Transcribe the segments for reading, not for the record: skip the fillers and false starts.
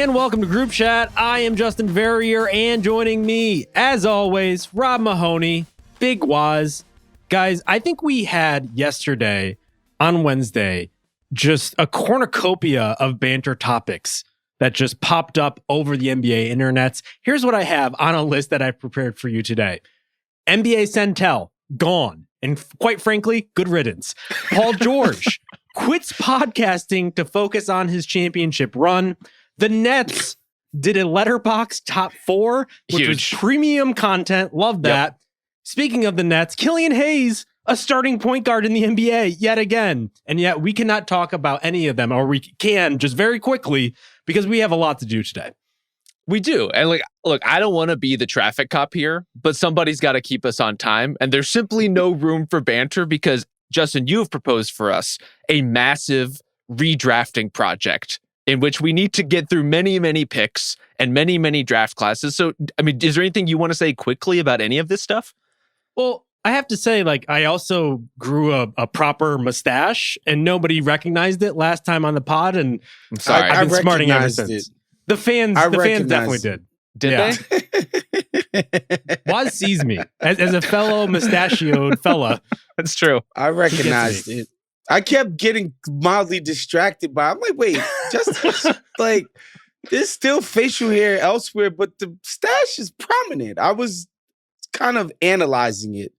And welcome to Group Chat. I am Justin Verrier, and joining me, as always, Rob Mahoney, Big Waz. Guys, I think we had yesterday, on Wednesday, just a cornucopia of banter topics that just popped up over the NBA internets. Here's what I have on a list that I've prepared for you today. NBA Centel, gone. And quite frankly, good riddance. Paul George quits podcasting to focus on his championship run. The Nets did a Letterboxd top 4, which was premium content. Love that. Yep. Speaking of the Nets, Killian Hayes, a starting point guard in the NBA yet again. And yet we cannot talk about any of them, or we can just very quickly because we have a lot to do today. We do. And look, I don't want to be the traffic cop here, but somebody's got to keep us on time. And there's simply no room for banter because, Justin, you have proposed for us a massive redrafting project in which we need to get through many, many picks and many, many draft classes. So, I mean, is there anything you want to say quickly about any of this stuff? Well, I have to say, I also grew a proper mustache and nobody recognized it last time on the pod. And I'm sorry. I've been smarting ever since. The fans definitely did. Did they? Waz sees me as a fellow mustachioed fella. That's true. I recognized it. I kept getting mildly distracted by. I'm like, wait, just like there's still facial hair elsewhere, but the stash is prominent. I was kind of analyzing it.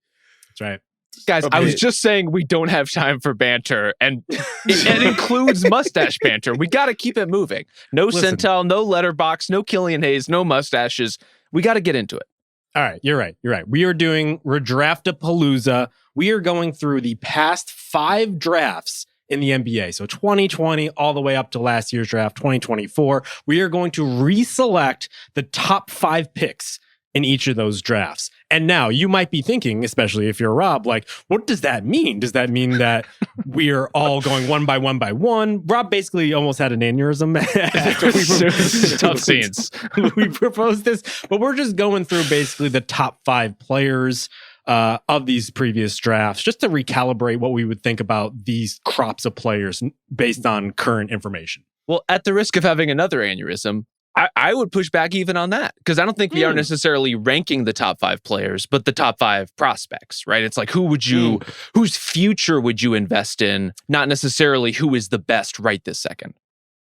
That's right. Guys, I was just saying we don't have time for banter, and it includes mustache banter. We got to keep it moving. No Centel, no Letterboxd, no Killian Hayes, no mustaches. We got to get into it. All right, you're right. We are doing Redraftapalooza. We are going through the past 5 drafts in the NBA. So 2020 all the way up to last year's draft, 2024. We are going to reselect the top 5 picks in each of those drafts. And now you might be thinking, especially if you're Rob, what does that mean? Does that mean that we're all going one by one? Rob basically almost had an aneurysm after we tough scenes. We proposed this, but we're just going through basically the top 5 players of these previous drafts, just to recalibrate what we would think about these crops of players based on current information. Well, at the risk of having another aneurysm, I would push back even on that because I don't think we are necessarily ranking the top 5 players, but the top 5 prospects, right? It's like, whose future would you invest in? Not necessarily who is the best right this second.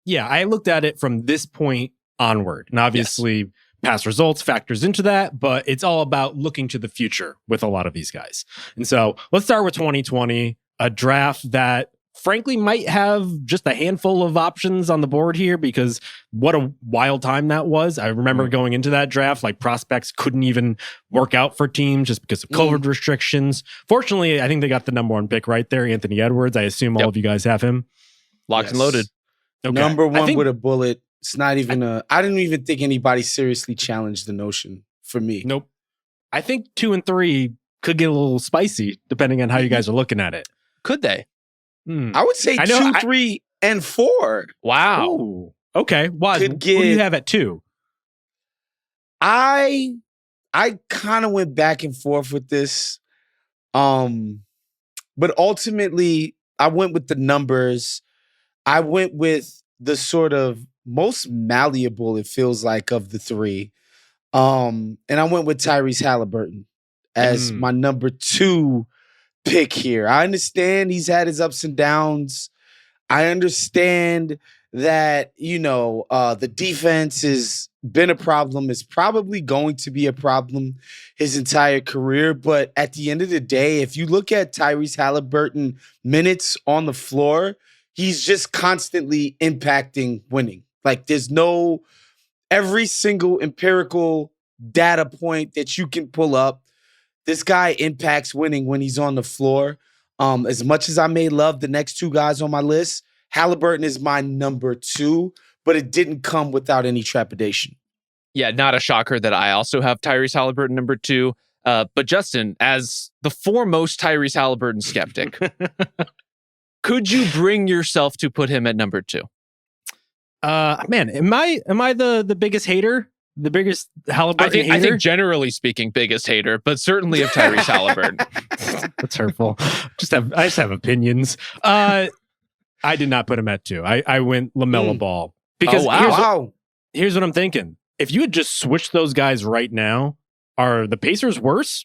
Yeah, I looked at it from this point onward. And obviously, past results factors into that, but it's all about looking to the future with a lot of these guys. And so let's start with 2020, a draft that frankly might have just a handful of options on the board here because what a wild time that was. I remember going into that draft, prospects couldn't even work out for teams just because of COVID restrictions. Fortunately, I think they got the number 1 pick right there, Anthony Edwards. I assume all of you guys have him. Locked and loaded. Okay. Number 1 with a bullet. It's not even I didn't even think anybody seriously challenged the notion for me. Nope. I think 2 and 3 could get a little spicy depending on how you guys are looking at it. Could they? I would say 2, 3, and 4. Wow. Ooh, okay. Waz, what do you have at 2? I kind of went back and forth with this. But ultimately, I went with the numbers. I went with the sort of most malleable, it feels like, of the 3. And I went with Tyrese Halliburton as my number 2 pick here. I understand he's had his ups and downs. I understand that, the defense has been a problem. It's probably going to be a problem his entire career. But at the end of the day, if you look at Tyrese Halliburton minutes on the floor, he's just constantly impacting winning. There's no every single empirical data point that you can pull up. This guy impacts winning when he's on the floor. As much as I may love the next 2 guys on my list, Halliburton is my number 2, but it didn't come without any trepidation. Yeah, not a shocker that I also have Tyrese Halliburton number 2. But Justin, as the foremost Tyrese Halliburton skeptic, could you bring yourself to put him at number 2? Man, am I the biggest hater? The biggest Halliburton hater? I think generally speaking, biggest hater, but certainly of Tyrese Halliburton. That's hurtful. I just have opinions. I did not put him at 2. I went LaMelo Ball. Because here's what I'm thinking. If you had just switched those guys right now, are the Pacers worse?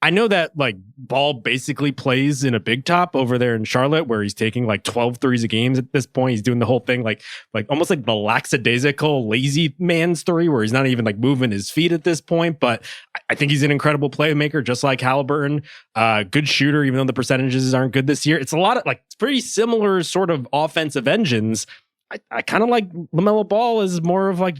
I know that like Ball basically plays in a big top over there in Charlotte where he's taking like 12 threes a game at this point. He's doing the whole thing like almost like the lackadaisical lazy man's three where he's not even like moving his feet at this point. But I think he's an incredible playmaker, just like Halliburton. Good shooter, even though the percentages aren't good this year. It's a lot of like pretty similar sort of offensive engines. I kind of like LaMelo Ball as more of like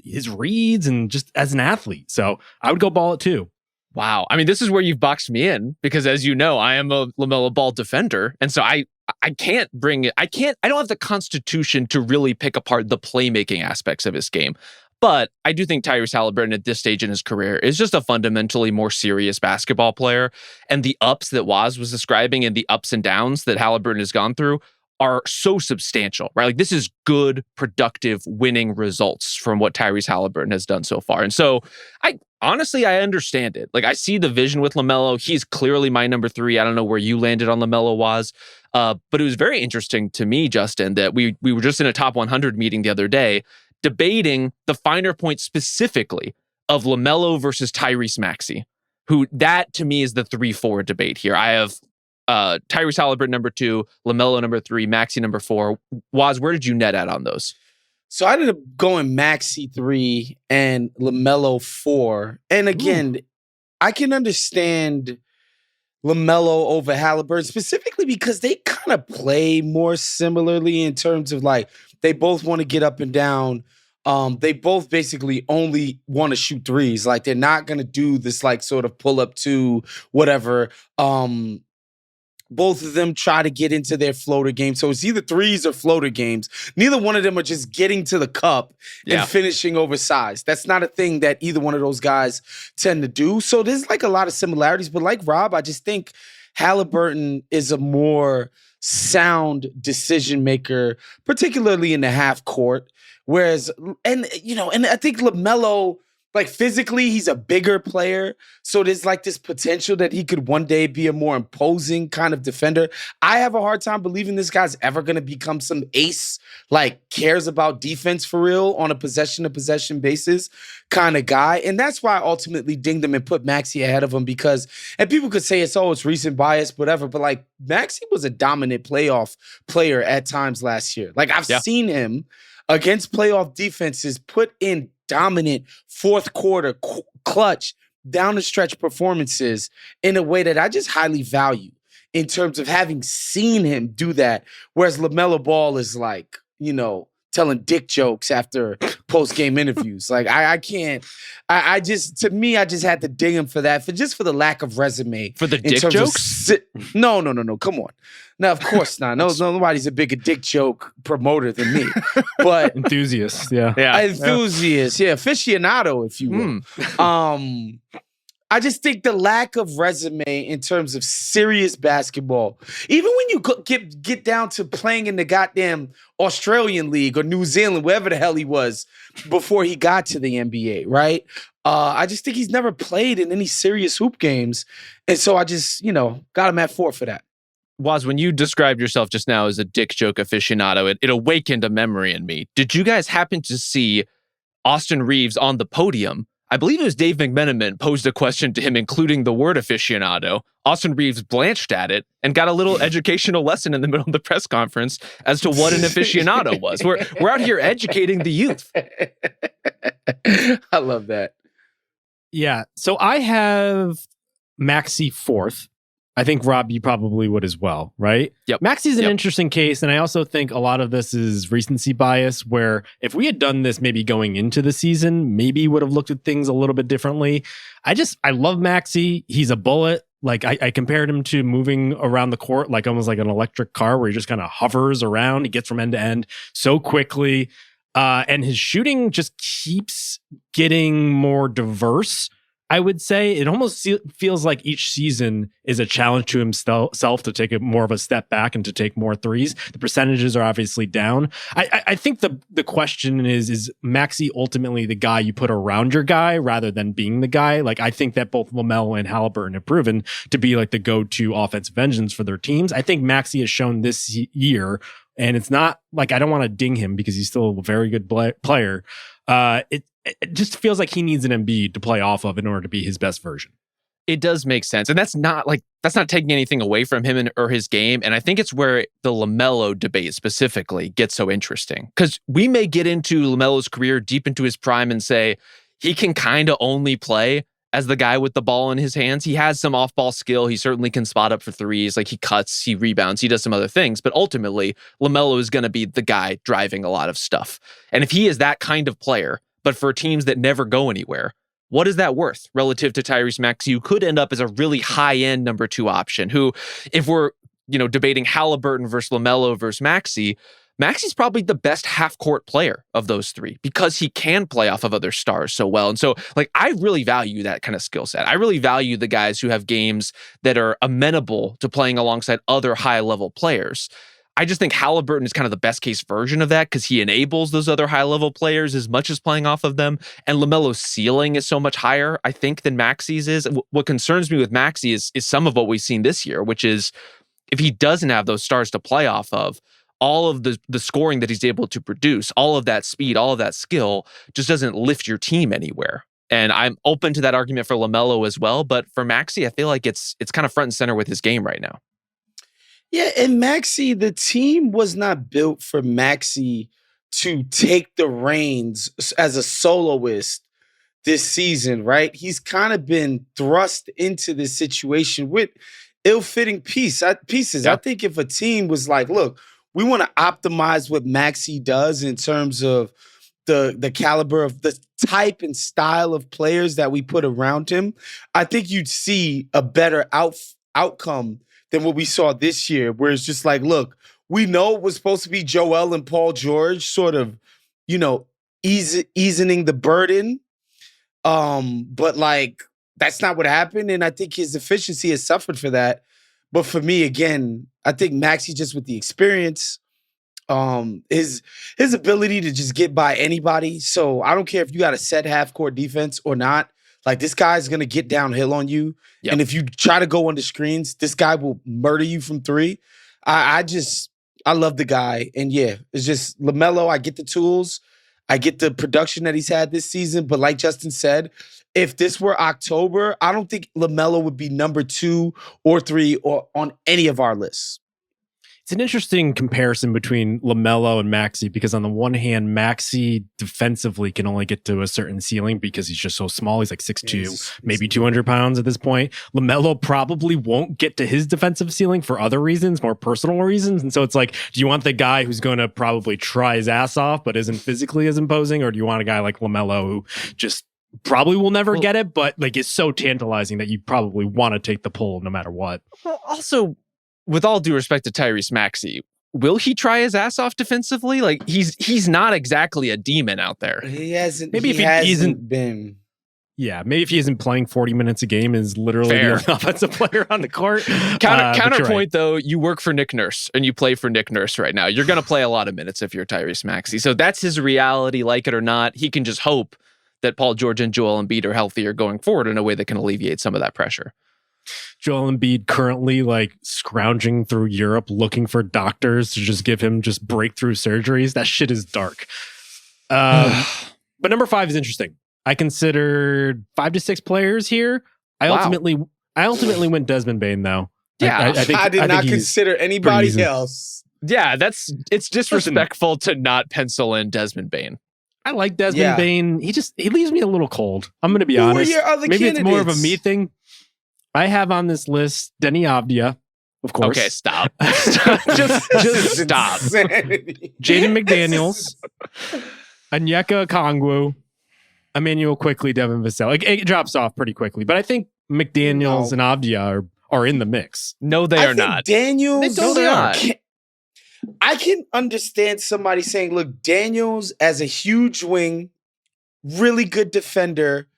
his reads and just as an athlete. So I would go Ball at 2. Wow. I mean, this is where you've boxed me in because as you know, I am a LaMelo Ball defender. And so I don't have the constitution to really pick apart the playmaking aspects of his game. But I do think Tyrese Halliburton at this stage in his career is just a fundamentally more serious basketball player. And the ups that Woz was describing and the ups and downs that Halliburton has gone through are so substantial, right? Like this is good, productive, winning results from what Tyrese Halliburton has done so far. And so honestly, I understand it. Like I see the vision with LaMelo. He's clearly my number 3. I don't know where you landed on LaMelo was. But it was very interesting to me, Justin, that we were just in a top 100 meeting the other day debating the finer points specifically of LaMelo versus Tyrese Maxey, who that to me is the 3-4 debate here. I have Tyrese Halliburton number 2, LaMelo number 3, Maxey number 4. Woz, where did you net at on those? So I ended up going Maxey 3 and LaMelo 4. And again, I can understand LaMelo over Halliburton specifically because they kind of play more similarly in terms of like they both want to get up and down. They both basically only want to shoot threes. Like they're not going to do this like sort of pull up to whatever. Both of them try to get into their floater game. So it's either threes or floater games. Neither one of them are just getting to the cup and finishing oversized. That's not a thing that either one of those guys tend to do. So there's like a lot of similarities. But like Rob, I just think Halliburton is a more sound decision maker, particularly in the half court. Whereas, and I think LaMelo, like physically, he's a bigger player. So there's like this potential that he could one day be a more imposing kind of defender. I have a hard time believing this guy's ever going to become some ace, like cares about defense for real on a possession-to-possession basis kind of guy. And that's why I ultimately dinged him and put Maxey ahead of him because, and people could say it's recent bias, whatever, but like Maxey was a dominant playoff player at times last year. Like I've seen him against playoff defenses put in dominant fourth quarter clutch down the stretch performances in a way that I just highly value in terms of having seen him do that. Whereas LaMelo Ball is like, telling dick jokes after post-game interviews. Like I can't, I just had to ding him for that, for the lack of resume. For the dick jokes? No. Come on. No, of course not. No, nobody's a bigger dick joke promoter than me. But enthusiast, aficionado, if you will. I just think the lack of resume in terms of serious basketball, even when you get down to playing in the goddamn Australian League or New Zealand, wherever the hell he was before he got to the NBA, right? I just think he's never played in any serious hoop games. And so I just, got him at 4 for that. Woz, when you described yourself just now as a dick joke aficionado, it awakened a memory in me. Did you guys happen to see Austin Reeves on the podium? I believe it was Dave McMenamin posed a question to him, including the word aficionado. Austin Reeves blanched at it and got a little educational lesson in the middle of the press conference as to what an aficionado was. We're out here educating the youth. I love that. Yeah. So I have Maxey 4th. I think, Rob, you probably would as well, right? Yep. Maxey's an interesting case, and I also think a lot of this is recency bias, where if we had done this maybe going into the season, maybe would have looked at things a little bit differently. I love Maxey. He's a bullet. Like, I compared him to moving around the court like almost like an electric car where he just kind of hovers around. He gets from end to end so quickly. And his shooting just keeps getting more diverse. I would say it almost feels like each season is a challenge to himself to take more of a step back and to take more threes. The percentages are obviously down. I think the question is Maxey ultimately the guy you put around your guy rather than being the guy? Like, I think that both LaMelo and Halliburton have proven to be like the go-to offensive engines for their teams. I think Maxey has shown this year, and it's not like I don't want to ding him because he's still a very good player. It just feels like he needs an Embiid to play off of in order to be his best version. It does make sense. And that's not taking anything away from him or his game. And I think it's where the LaMelo debate specifically gets so interesting. Because we may get into LaMelo's career deep into his prime and say he can kind of only play as the guy with the ball in his hands. He has some off-ball skill. He certainly can spot up for threes. Like, he cuts, he rebounds, he does some other things. But ultimately, LaMelo is going to be the guy driving a lot of stuff. And if he is that kind of player, but for teams that never go anywhere, what is that worth relative to Tyrese Maxey, who could end up as a really high-end number 2 option, who, if we're, debating Halliburton versus LaMelo versus Maxey, Maxey's probably the best half-court player of those 3 because he can play off of other stars so well. And so, I really value that kind of skill set. I really value the guys who have games that are amenable to playing alongside other high-level players. I just think Halliburton is kind of the best case version of that because he enables those other high-level players as much as playing off of them. And LaMelo's ceiling is so much higher, I think, than Maxey's is. What concerns me with Maxey is some of what we've seen this year, which is if he doesn't have those stars to play off of, all of the scoring that he's able to produce, all of that speed, all of that skill just doesn't lift your team anywhere. And I'm open to that argument for LaMelo as well. But for Maxey, I feel like it's kind of front and center with his game right now. Yeah, and Maxey, the team was not built for Maxey to take the reins as a soloist this season, right? He's kind of been thrust into this situation with ill-fitting pieces. Yeah. I think if a team was like, look, we want to optimize what Maxey does in terms of the caliber of the type and style of players that we put around him, I think you'd see a better outcome than what we saw this year, where it's just like, look, we know it was supposed to be Joel and Paul George sort of, easing the burden. But that's not what happened. And I think his efficiency has suffered for that. But for me, again, I think Maxey, just with the experience, his ability to just get by anybody. So I don't care if you got a set half-court defense or not. This guy's going to get downhill on you. Yep. And if you try to go on the screens, this guy will murder you from 3. I love the guy. And yeah, it's just LaMelo. I get the tools. I get the production that he's had this season. But like Justin said, if this were October, I don't think LaMelo would be number 2 or 3 or on any of our lists. It's an interesting comparison between LaMelo and Maxey because on the one hand, Maxey defensively can only get to a certain ceiling because he's just so small. He's like 6'2", maybe 200 pounds at this point. LaMelo probably won't get to his defensive ceiling for other reasons, more personal reasons. And so it's like, do you want the guy who's going to probably try his ass off but isn't physically as imposing? Or do you want a guy like LaMelo who just probably will never get it, but is so tantalizing that you probably want to take the pull no matter what? Well, also, with all due respect to Tyrese Maxey, will he try his ass off defensively? He's not exactly a demon out there. He hasn't. Maybe he if he hasn't been. Yeah, maybe if he isn't playing 40 minutes a game is literally the only offensive player on the court. Counterpoint, though, you work for Nick Nurse and you play for Nick Nurse right now. You're going to play a lot of minutes if you're Tyrese Maxey. So that's his reality, like it or not. He can just hope that Paul George and Joel Embiid are healthier going forward in a way that can alleviate some of that pressure. Joel Embiid currently scrounging through Europe looking for doctors to just give him just breakthrough surgeries. That shit is dark. But number 5 is interesting. I considered 5 to 6 players here. I ultimately went Desmond Bane though. Yeah, I did not consider anybody else. Yeah, it's disrespectful to not pencil in Desmond Bane. I like Desmond Bane. He leaves me a little cold. I'm going to be honest. Who are your other Maybe candidates? It's more of a me thing. I have on this list Denny Avdia, of course. Okay, stop. just stop. Jaden McDaniels, Onyeka Okongwu, Emmanuel Quickly, Devin Vassell. It drops off pretty quickly, but I think McDaniels and Avdia are in the mix. No, they are not. Daniels, they are. I can understand somebody saying, look, Daniels as a huge wing, really good defender,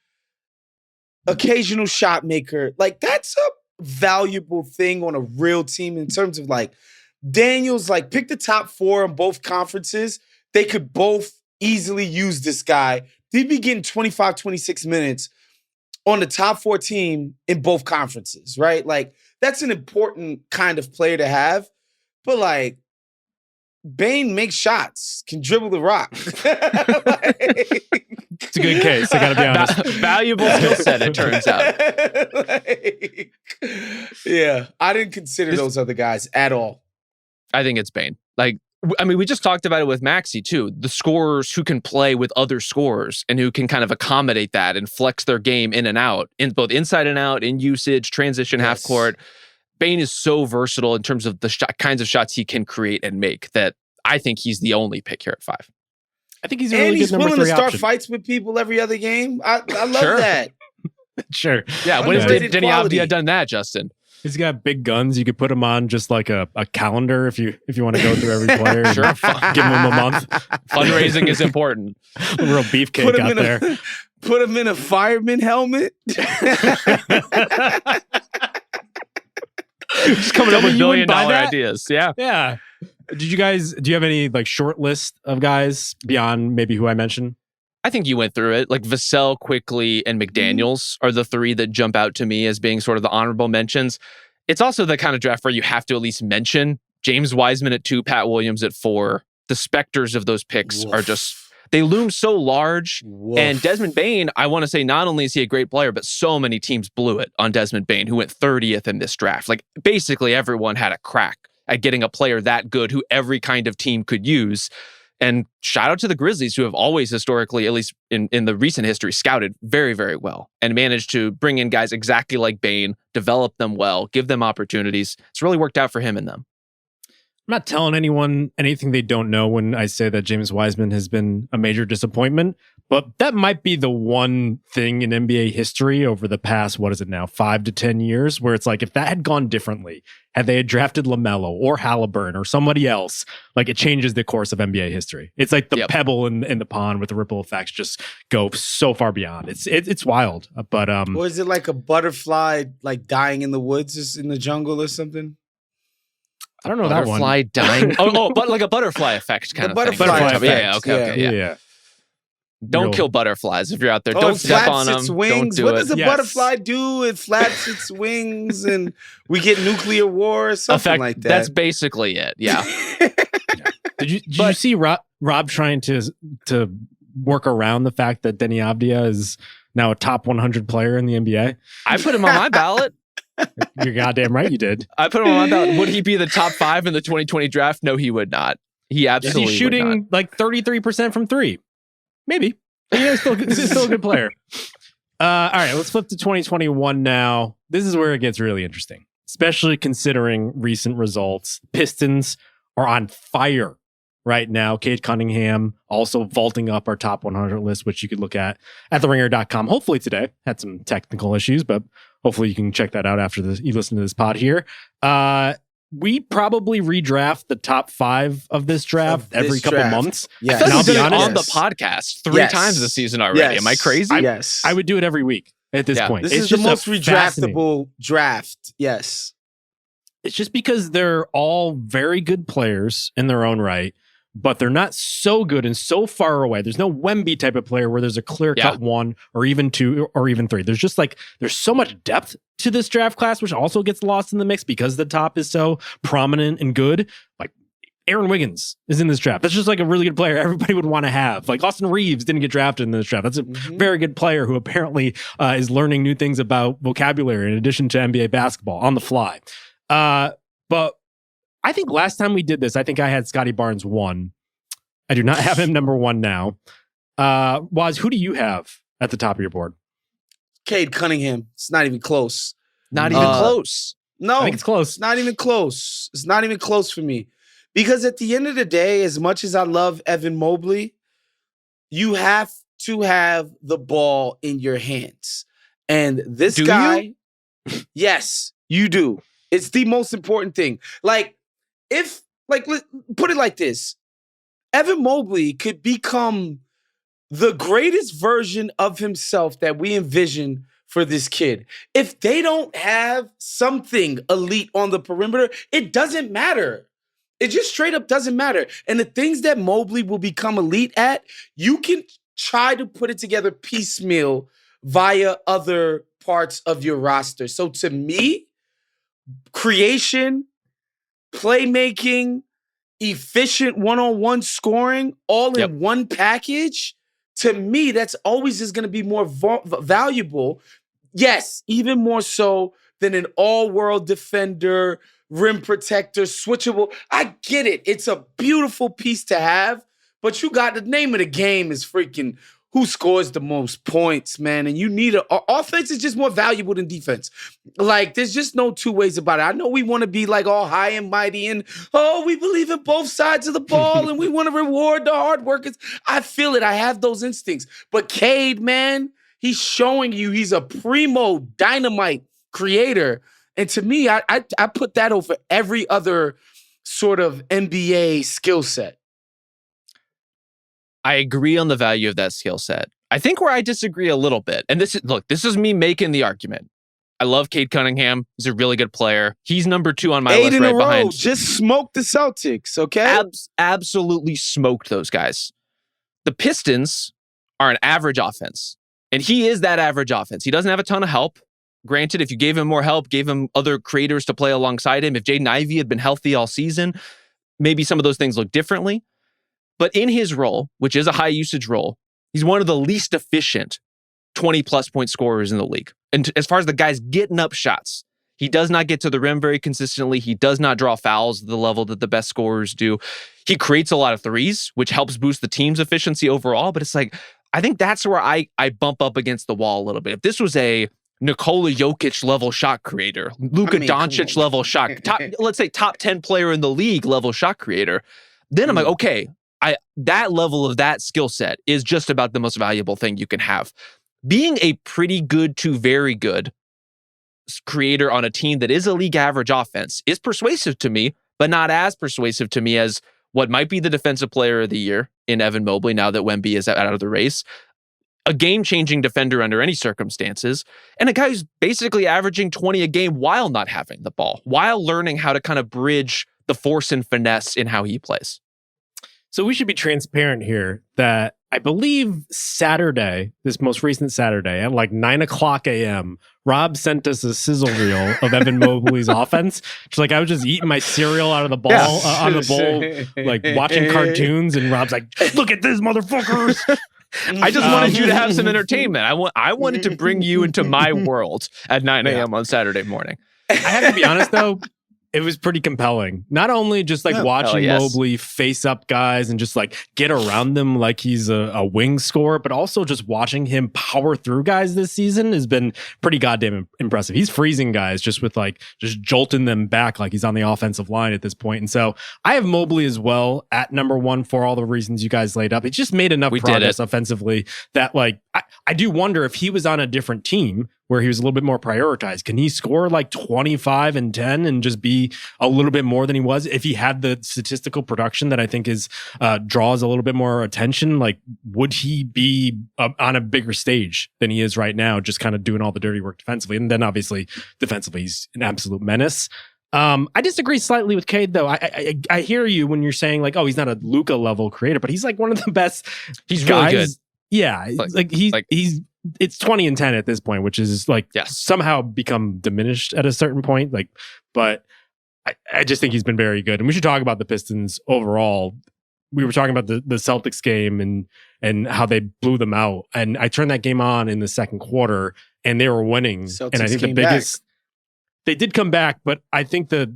occasional shot maker. That's a valuable thing on a real team in terms of Daniels, pick the top 4 in both conferences. They could both easily use this guy. They'd be getting 25, 26 minutes on the top 4 team in both conferences, right? That's an important kind of player to have. But Bane makes shots, can dribble the rock. It's a good case. I got to be honest. Valuable skill set, it turns out. Yeah, I didn't consider those other guys at all. I think it's Bane. Like, I mean, we just talked about it with Maxey too. The scorers who can play with other scorers and who can kind of accommodate that and flex their game in and out, in both inside and out, in usage, transition, half court. Bane is so versatile in terms of the kinds of shots he can create and make that I think he's the only pick here at 5. I think he's a really good number 3 willing to start option. fights with people every other game. I love that. Sure. Yeah. When has Denny Avdia done that, Justin? He's got big guns. You could put him on just like a calendar if you want to go through every player. Sure. Give him a month. Fundraising is important. A real beefcake out there. Put him in a fireman helmet. Just coming up with $1 billion ideas. Yeah. Yeah. Do you have any like short list of guys beyond maybe who I mentioned? I think you went through it. Like Vassell, Quickly, and McDaniels are the 3 that jump out to me as being sort of the honorable mentions. It's also the kind of draft where you have to at least mention James Wiseman at 2, Pat Williams at 4. The specters of those picks are just, they loom so large. And Desmond Bane, I want to say not only is he a great player, but so many teams blew it on Desmond Bane, who went 30th in this draft. Like basically everyone had a crack at getting a player that good who every kind of team could use. And shout out to the Grizzlies, who have always historically, at least in the recent history, scouted very, very well and managed to bring in guys exactly like Bane, develop them well, give them opportunities. It's really worked out for him and them. I'm not telling anyone anything they don't know when I say that James Wiseman has been a major disappointment, but that might be the one thing in NBA history over the past, 5 to 10 years, where it's like, if that had gone differently, had they had drafted LaMelo or Halliburton or somebody else, like it changes the course of NBA history. It's like the pebble in the pond with the ripple effects just go so far beyond. It's wild. But or is it like a butterfly like dying in the woods, just in the jungle or something? I don't know that one. Butterfly dying. But like a butterfly effect kind of thing. Butterfly effect. Yeah, okay. Yeah. Don't kill butterflies if you're out there. Don't step on them. Wings. Don't do what does a butterfly do? It flaps its wings and we get nuclear war or something like that. That's basically it. Yeah. Did you see Rob trying to work around the fact that Denny Avdia is now a top 100 player in the NBA? I put him on my ballot. You're goddamn right you did. I put him on my ballot. Would he be the top 5 in the 2020 draft? No, he would not. He absolutely He's shooting like 33% from 3. Maybe. He's still a good player. All right, let's flip to 2021 now. This is where it gets really interesting, especially considering recent results. Pistons are on fire right now. Cade Cunningham also vaulting up our top 100 list, which you could look at theringer.com. Hopefully today. Had some technical issues, but hopefully you can check that out after you listen to this pod here. We probably redraft the top 5 of this draft every couple months. Yes. I'll be honest, on the podcast 3 times this season already. Yes. Am I crazy? Yes. I would do it every week at this point. This is the most redraftable draft. Yes. It's just because they're all very good players in their own right, but they're not so good and so far away. There's no Wemby type of player where there's a clear-cut 1 or even 2 or even 3. There's just like, there's so much depth to this draft class, which also gets lost in the mix because the top is so prominent and good. Like Aaron Wiggins is in this draft. That's just like a really good player everybody would want to have. Like Austin Reeves didn't get drafted in this draft. That's a very good player who apparently is learning new things about vocabulary in addition to NBA basketball on the fly. But I think last time we did this, I think I had Scotty Barnes 1. I do not have him number 1 now. Waz, who do you have at the top of your board? Cade Cunningham. It's not even close. Not even close. No, I think it's close. It's not even close. It's not even close for me. Because at the end of the day, as much as I love Evan Mobley, you have to have the ball in your hands. And this guy, yes, you do. It's the most important thing. Put it like this. Evan Mobley could become the greatest version of himself that we envision for this kid. If they don't have something elite on the perimeter, it doesn't matter. It just straight up doesn't matter. And the things that Mobley will become elite at, you can try to put it together piecemeal via other parts of your roster. So to me, creation, playmaking, efficient one-on-one scoring all in one package, to me, that's always is going to be more valuable. Yes, even more so than an all-world defender, rim protector, switchable. I get it. It's a beautiful piece to have, but you got the name of the game is freaking who scores the most points, man. And you need offense is just more valuable than defense. Like, there's just no two ways about it. I know we want to be like all high and mighty and, we believe in both sides of the ball and we want to reward the hard workers. I feel it. I have those instincts. But Cade, man, he's showing you he's a primo dynamite creator. And to me, I put that over every other sort of NBA skill set. I agree on the value of that skill set. I think where I disagree a little bit, and this is me making the argument. I love Cade Cunningham. He's a really good player. He's number 2 on my list right behind. Just smoked the Celtics, okay? Absolutely smoked those guys. The Pistons are an average offense, and he is that average offense. He doesn't have a ton of help. Granted, if you gave him more help, gave him other creators to play alongside him, if Jaden Ivey had been healthy all season, maybe some of those things look differently. But in his role, which is a high usage role, he's one of the least efficient 20-plus point scorers in the league. And as far as the guys getting up shots, he does not get to the rim very consistently. He does not draw fouls at the level that the best scorers do. He creates a lot of threes, which helps boost the team's efficiency overall. But it's like, I think that's where I bump up against the wall a little bit. If this was a Nikola Jokic level shot creator, Luka Doncic level shot, let's say top 10 player in the league level shot creator, then I'm like, okay, that level of that skill set is just about the most valuable thing you can have. Being a pretty good to very good creator on a team that is a league average offense is persuasive to me, but not as persuasive to me as what might be the defensive player of the year in Evan Mobley now that Wemby is out of the race. A game-changing defender under any circumstances, and a guy who's basically averaging 20 a game while not having the ball, while learning how to kind of bridge the force and finesse in how he plays. So we should be transparent here that I believe Saturday, this most recent Saturday at like 9:00 a.m., Rob sent us a sizzle reel of Evan Mobley's offense. It's like I was just eating my cereal out of the ball, out of the bowl, like watching cartoons, and Rob's like, "Look at this, motherfuckers!" I just wanted you to have some entertainment. I wanted to bring you into my world at 9 a.m. on Saturday morning. I have to be honest, though. It was pretty compelling. Not only just like watching Mobley face up guys and just like get around them like he's a wing scorer, but also just watching him power through guys this season has been pretty goddamn impressive. He's freezing guys just with like just jolting them back like he's on the offensive line at this point. And so I have Mobley as well at number 1 for all the reasons you guys laid up. It just made enough progress offensively that like I do wonder if he was on a different team where he was a little bit more prioritized. Can he score like 25 and 10 and just be a little bit more than he was if he had the statistical production that I think is draws a little bit more attention? Like, would he be on a bigger stage than he is right now, just kind of doing all the dirty work defensively? And then obviously defensively, he's an absolute menace. I disagree slightly with Cade, though. I hear you when you're saying like, oh, he's not a Luka level creator, but he's like one of the best. He's guys. really good. Yeah, he's it's 20 and 10 at this point, which is like somehow become diminished at a certain point. Like, but I just think he's been very good. And we should talk about the Pistons overall. We were talking about the Celtics game and how they blew them out. And I turned that game on in the second quarter and they were winning. Celtics and I think the biggest they did come back, but I think the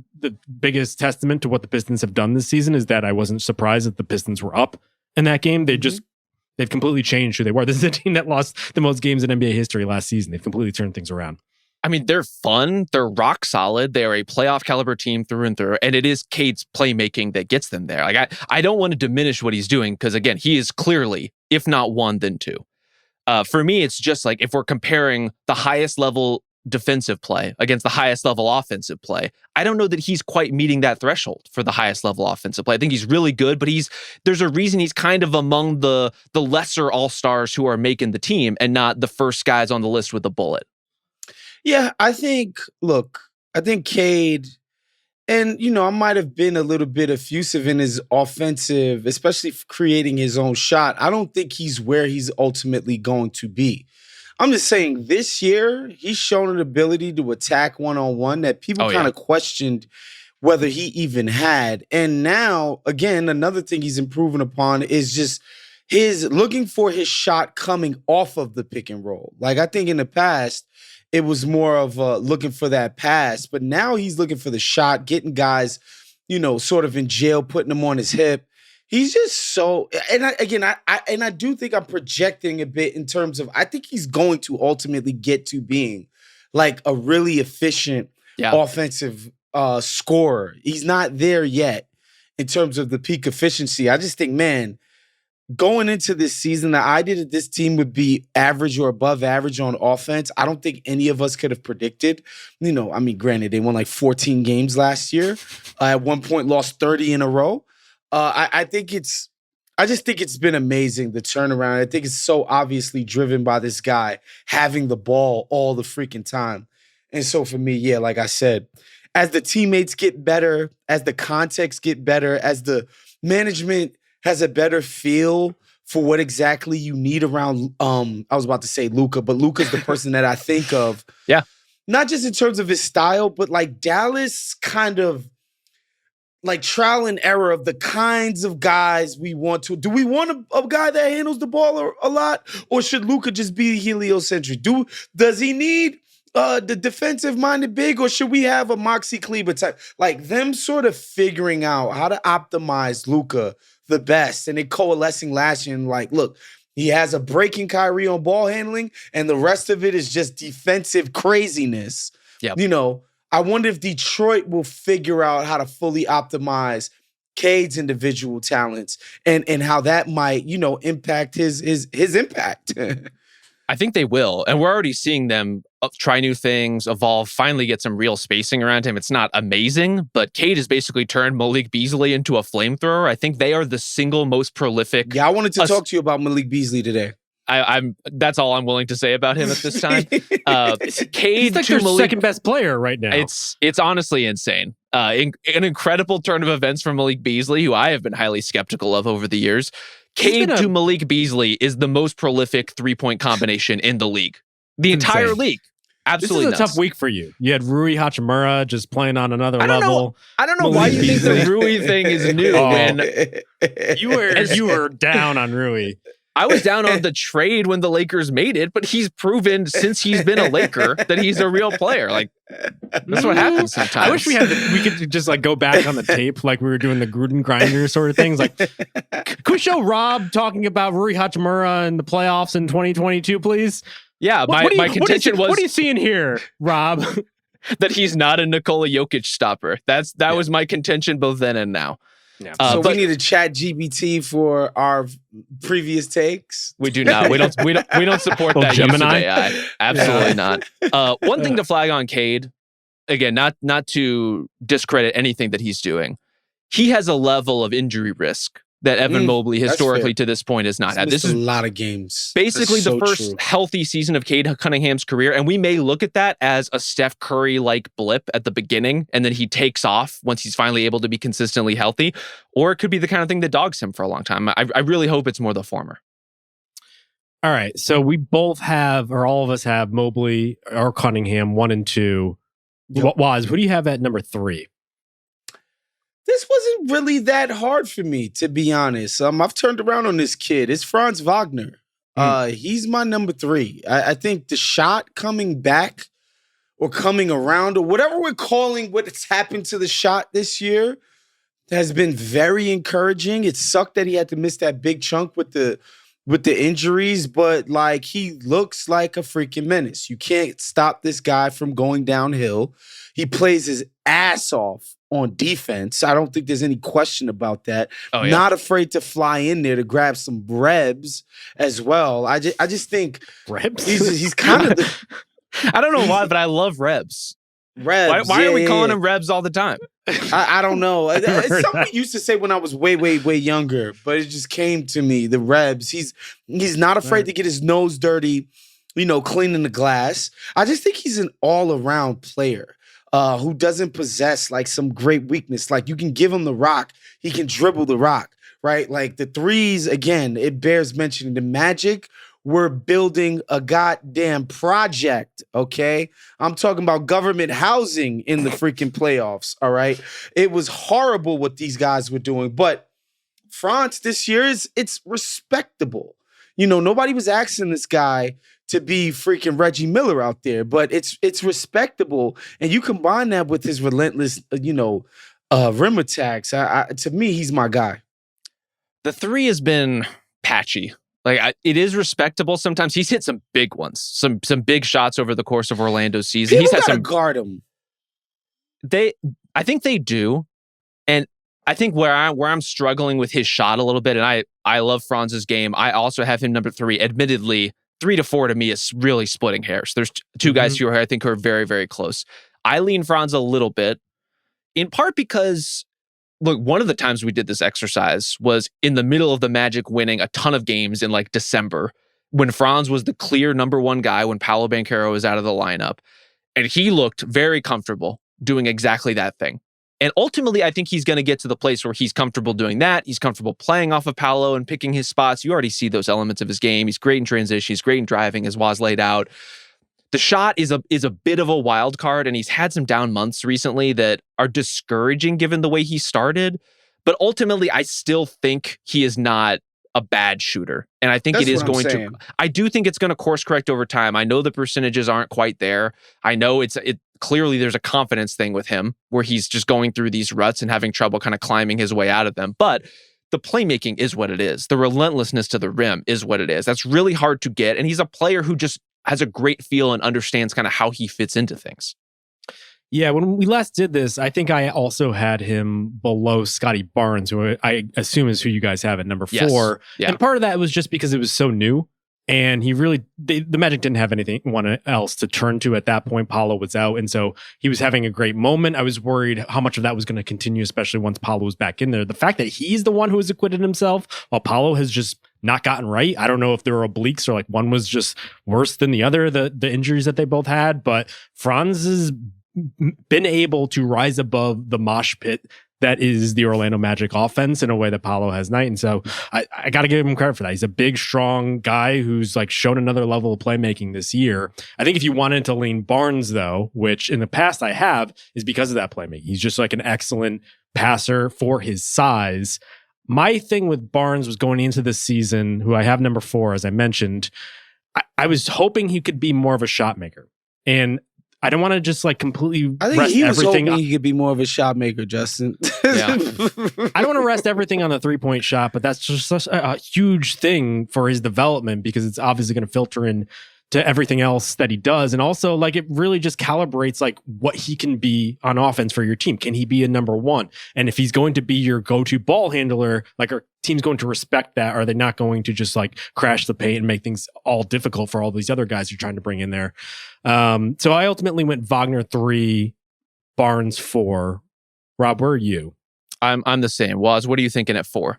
biggest testament to what the Pistons have done this season is that I wasn't surprised that the Pistons were up in that game. They've completely changed who they were. This is a team that lost the most games in NBA history last season. They've completely turned things around. I mean, they're fun. They're rock solid. They are a playoff caliber team through and through. And it is Cade's playmaking that gets them there. Like I don't want to diminish what he's doing because, again, he is clearly, if not one, then two. For me, it's just like if we're comparing the highest level defensive play against the highest level offensive play, I don't know that he's quite meeting that threshold for the highest level offensive play. I think he's really good, but there's a reason he's kind of among the lesser all-stars who are making the team and not the first guys on the list with a bullet. Yeah, I think Cade, and, I might have been a little bit effusive in his offensive, especially creating his own shot. I don't think he's where he's ultimately going to be. I'm just saying this year, he's shown an ability to attack one-on-one that people kind of questioned whether he even had. And now, again, another thing he's improving upon is just his looking for his shot coming off of the pick and roll. Like, I think in the past, it was more of looking for that pass, but now he's looking for the shot, getting guys, sort of in jail, putting them on his hip. He's just so, and I do think I'm projecting a bit in terms of, I think he's going to ultimately get to being like a really efficient offensive scorer. He's not there yet in terms of the peak efficiency. I just think, man, going into this season, the idea that this team would be average or above average on offense, I don't think any of us could have predicted. Granted, they won like 14 games last year. At one point, lost 30 in a row. I just think it's been amazing, the turnaround. I think it's so obviously driven by this guy having the ball all the freaking time. And so for me, yeah, like I said, as the teammates get better, as the context get better, as the management has a better feel for what exactly you need around, I was about to say Luka, but Luka's the person that I think of. Yeah. Not just in terms of his style, but like Dallas kind of like trial and error of the kinds of guys we want to. Do we want a guy that handles the ball a lot? Or should Luka just be heliocentric? Does he need the defensive-minded big, or should we have a Moxie Kleber type? Like them sort of figuring out how to optimize Luka the best, and it coalescing last year. And like, look, he has a breaking Kyrie on ball handling, and the rest of it is just defensive craziness. Yeah, I wonder if Detroit will figure out how to fully optimize Cade's individual talents and how that might, impact his impact. I think they will. And we're already seeing them try new things, evolve, finally get some real spacing around him. It's not amazing, but Cade has basically turned Malik Beasley into a flamethrower. I think they are the single most prolific. Yeah, I wanted to talk to you about Malik Beasley today. That's all I'm willing to say about him at this time. Cade, he's like their second best player right now. It's honestly insane. An incredible turn of events from Malik Beasley, who I have been highly skeptical of over the years. Cade to Malik Beasley is the most prolific 3-point combination in the league. The entire league. Absolutely. This is a tough week for you. You had Rui Hachimura just playing on another level. I don't know why you think the Rui thing is new. When you were down on Rui. I was down on the trade when the Lakers made it, but he's proven since he's been a Laker that he's a real player. Like, that's what happens sometimes. I wish we could just like go back on the tape like we were doing the Gruden grinder sort of things. Like, could we show Rob talking about Rui Hachimura in the playoffs in 2022, please? Yeah, my contention was... What are you seeing here, Rob? That he's not a Nikola Jokic stopper. That was my contention both then and now. Yeah. So we need a chat GBT for our previous takes. We do not. We don't support that Gemini. Use of AI. Absolutely not. One thing to flag on Cade, again, not to discredit anything that he's doing. He has a level of injury risk that Evan Mobley historically to this point has not had. This is a lot of games. Basically the first healthy season of Cade Cunningham's career, and we may look at that as a Steph Curry-like blip at the beginning, and then he takes off once he's finally able to be consistently healthy, or it could be the kind of thing that dogs him for a long time. I really hope it's more the former. All right, so we both have, or all of us have, Mobley or Cunningham 1 and 2. Yep. Waz, who do you have at number 3? This wasn't really that hard for me, to be honest. I've turned around on this kid. It's Franz Wagner. He's my number 3. I think the shot coming back or coming around or whatever we're calling what's happened to the shot this year has been very encouraging. It sucked that he had to miss that big chunk with the injuries, but like he looks like a freaking menace. You can't stop this guy from going downhill. He plays his ass off on defense. I don't think there's any question about that. Oh, yeah. Not afraid to fly in there to grab some Rebs as well. I just think Rebs? He's kind of I don't know why, but I love Rebs. Rebs. Why are we calling him Rebs all the time? I don't know. It's something we used to say when I was way, way, way younger, but it just came to me, the Rebs. He's not afraid to get his nose dirty, cleaning the glass. I just think he's an all-around player. Who doesn't possess like some great weakness. Like you can give him the rock, he can dribble the rock, right? Like the threes, again, it bears mentioning the Magic were building a goddamn project, okay? I'm talking about government housing in the freaking playoffs, all right? It was horrible what these guys were doing, but France this year it's respectable. Nobody was asking this guy to be freaking Reggie Miller out there, but it's respectable. And you combine that with his relentless, rim attacks. To me, he's my guy. The three has been patchy. It is respectable. Sometimes he's hit some big ones, some big shots over the course of Orlando's season. People He's had gotta some guard him. I think they do, and I think where I'm struggling with his shot a little bit, and I love Franz's game. I also have him number 3. Admittedly, 3 to 4 to me is really splitting hairs. There's two guys here I think who are very, very close. I lean Franz a little bit, in part because, look, one of the times we did this exercise was in the middle of the Magic winning a ton of games in like December, when Franz was the clear number 1 guy when Paolo Banchero was out of the lineup. And he looked very comfortable doing exactly that thing. And ultimately, I think he's going to get to the place where he's comfortable doing that. He's comfortable playing off of Paolo and picking his spots. You already see those elements of his game. He's great in transition. He's great in driving, as Woz laid out. The shot is a bit of a wild card, and he's had some down months recently that are discouraging given the way he started. But ultimately, I still think he is not a bad shooter. And I think it is going to, I do think it's going to course correct over time. I know the percentages aren't quite there. I know clearly there's a confidence thing with him where he's just going through these ruts and having trouble kind of climbing his way out of them. But the playmaking is what it is. The relentlessness to the rim is what it is. That's really hard to get. And he's a player who just has a great feel and understands kind of how he fits into things. Yeah, when we last did this, I think I also had him below Scotty Barnes, who I assume is who you guys have at number 4. Yes. Yeah. And part of that was just because it was so new. And the Magic didn't have anyone else to turn to at that point. Paolo was out. And so he was having a great moment. I was worried how much of that was going to continue, especially once Paolo was back in there. The fact that he's the one who has acquitted himself while Paolo has just not gotten right. I don't know if there were obliques or like one was just worse than the other, the injuries that they both had. But Franz has been able to rise above the mosh pit that is the Orlando Magic offense in a way that Paolo has not. And so I got to give him credit for that. He's a big, strong guy who's like shown another level of playmaking this year. I think if you wanted to lean Barnes, though, which in the past I have, is because of that playmaking. He's just like an excellent passer for his size. My thing with Barnes was going into this season, who I have number 4, as I mentioned, I was hoping he could be more of a shot maker. And I don't want to just like completely I think rest he was everything. hoping he could be more of a shot maker, Justin. Yeah. I don't want to rest everything on the 3-point shot, but that's just such a huge thing for his development because it's obviously going to filter in to everything else that he does. And also like it really just calibrates like what he can be on offense for your team. Can he be a number 1? And if he's going to be your go-to ball handler, like our team's going to respect that? Are they not going to just like crash the paint and make things all difficult for all these other guys you're trying to bring in there? So I ultimately went Wagner 3, Barnes 4. Rob, where are you? I'm the same. Woz, what are you thinking at 4?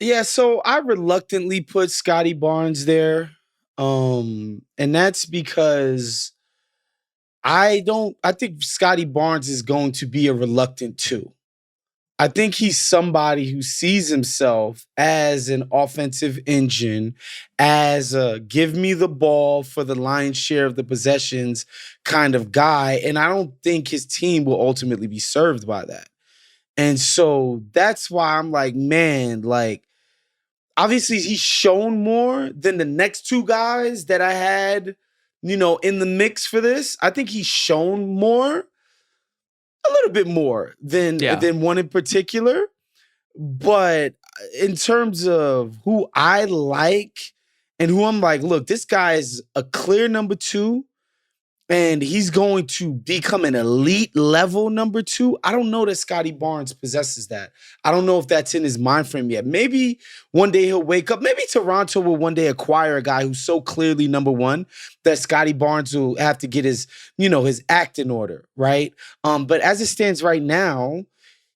Yeah, so I reluctantly put Scotty Barnes there. And that's because I think Scotty Barnes is going to be a reluctant 2. I think he's somebody who sees himself as an offensive engine, as a give me the ball for the lion's share of the possessions kind of guy. And I don't think his team will ultimately be served by that. And so that's why I'm like, man, like, obviously he's shown more than the next 2 guys that I had, in the mix for this. I think he's shown more, a little bit more than one in particular. But in terms of who I like and who I'm like, look, this guy is a clear number 2. And he's going to become an elite level number 2. I don't know that Scotty Barnes possesses that. I don't know if that's in his mind frame yet. Maybe one day he'll wake up. Maybe Toronto will one day acquire a guy who's so clearly number 1 that Scotty Barnes will have to get his act in order, right? But as it stands right now,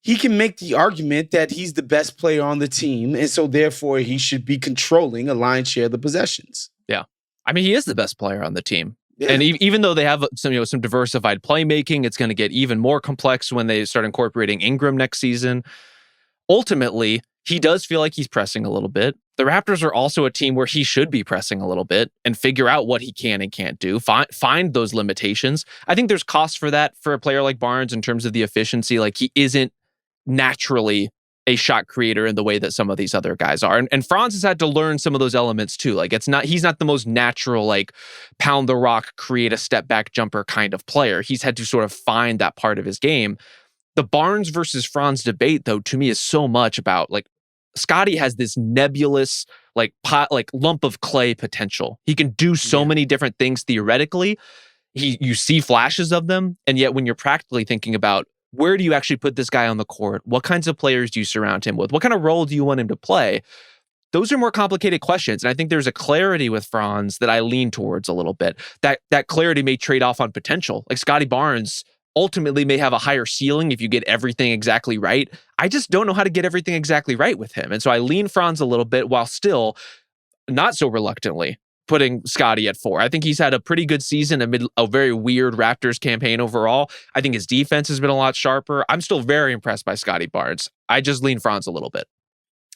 he can make the argument that he's the best player on the team, and so therefore he should be controlling a lion's share of the possessions. Yeah. I mean, he is the best player on the team. Yeah. And even though they have some diversified playmaking, it's going to get even more complex when they start incorporating Ingram next season. Ultimately, he does feel like he's pressing a little bit. The Raptors are also a team where he should be pressing a little bit and figure out what he can and can't do. Find those limitations. I think there's costs for that for a player like Barnes in terms of the efficiency. Like, he isn't naturally a shot creator in the way that some of these other guys are. And Franz has had to learn some of those elements too. Like, he's not the most natural, like, pound the rock, create a step back jumper kind of player. He's had to sort of find that part of his game. The Barnes versus Franz debate, though, to me is so much about, like, Scotty has this nebulous, like lump of clay potential. He can do so many different things theoretically. You see flashes of them, and yet when you're practically thinking about where do you actually put this guy on the court, what kinds of players do you surround him with, what kind of role do you want him to play? Those are more complicated questions, and I think there's a clarity with Franz that I lean towards a little bit. That clarity may trade off on potential. Like, Scotty Barnes ultimately may have a higher ceiling if you get everything exactly right. I just don't know how to get everything exactly right with him. And so I lean Franz a little bit while still not so reluctantly putting Scotty at 4. I think he's had a pretty good season amid a very weird Raptors campaign overall. I think his defense has been a lot sharper. I'm still very impressed by Scotty Barnes. I just lean Franz a little bit.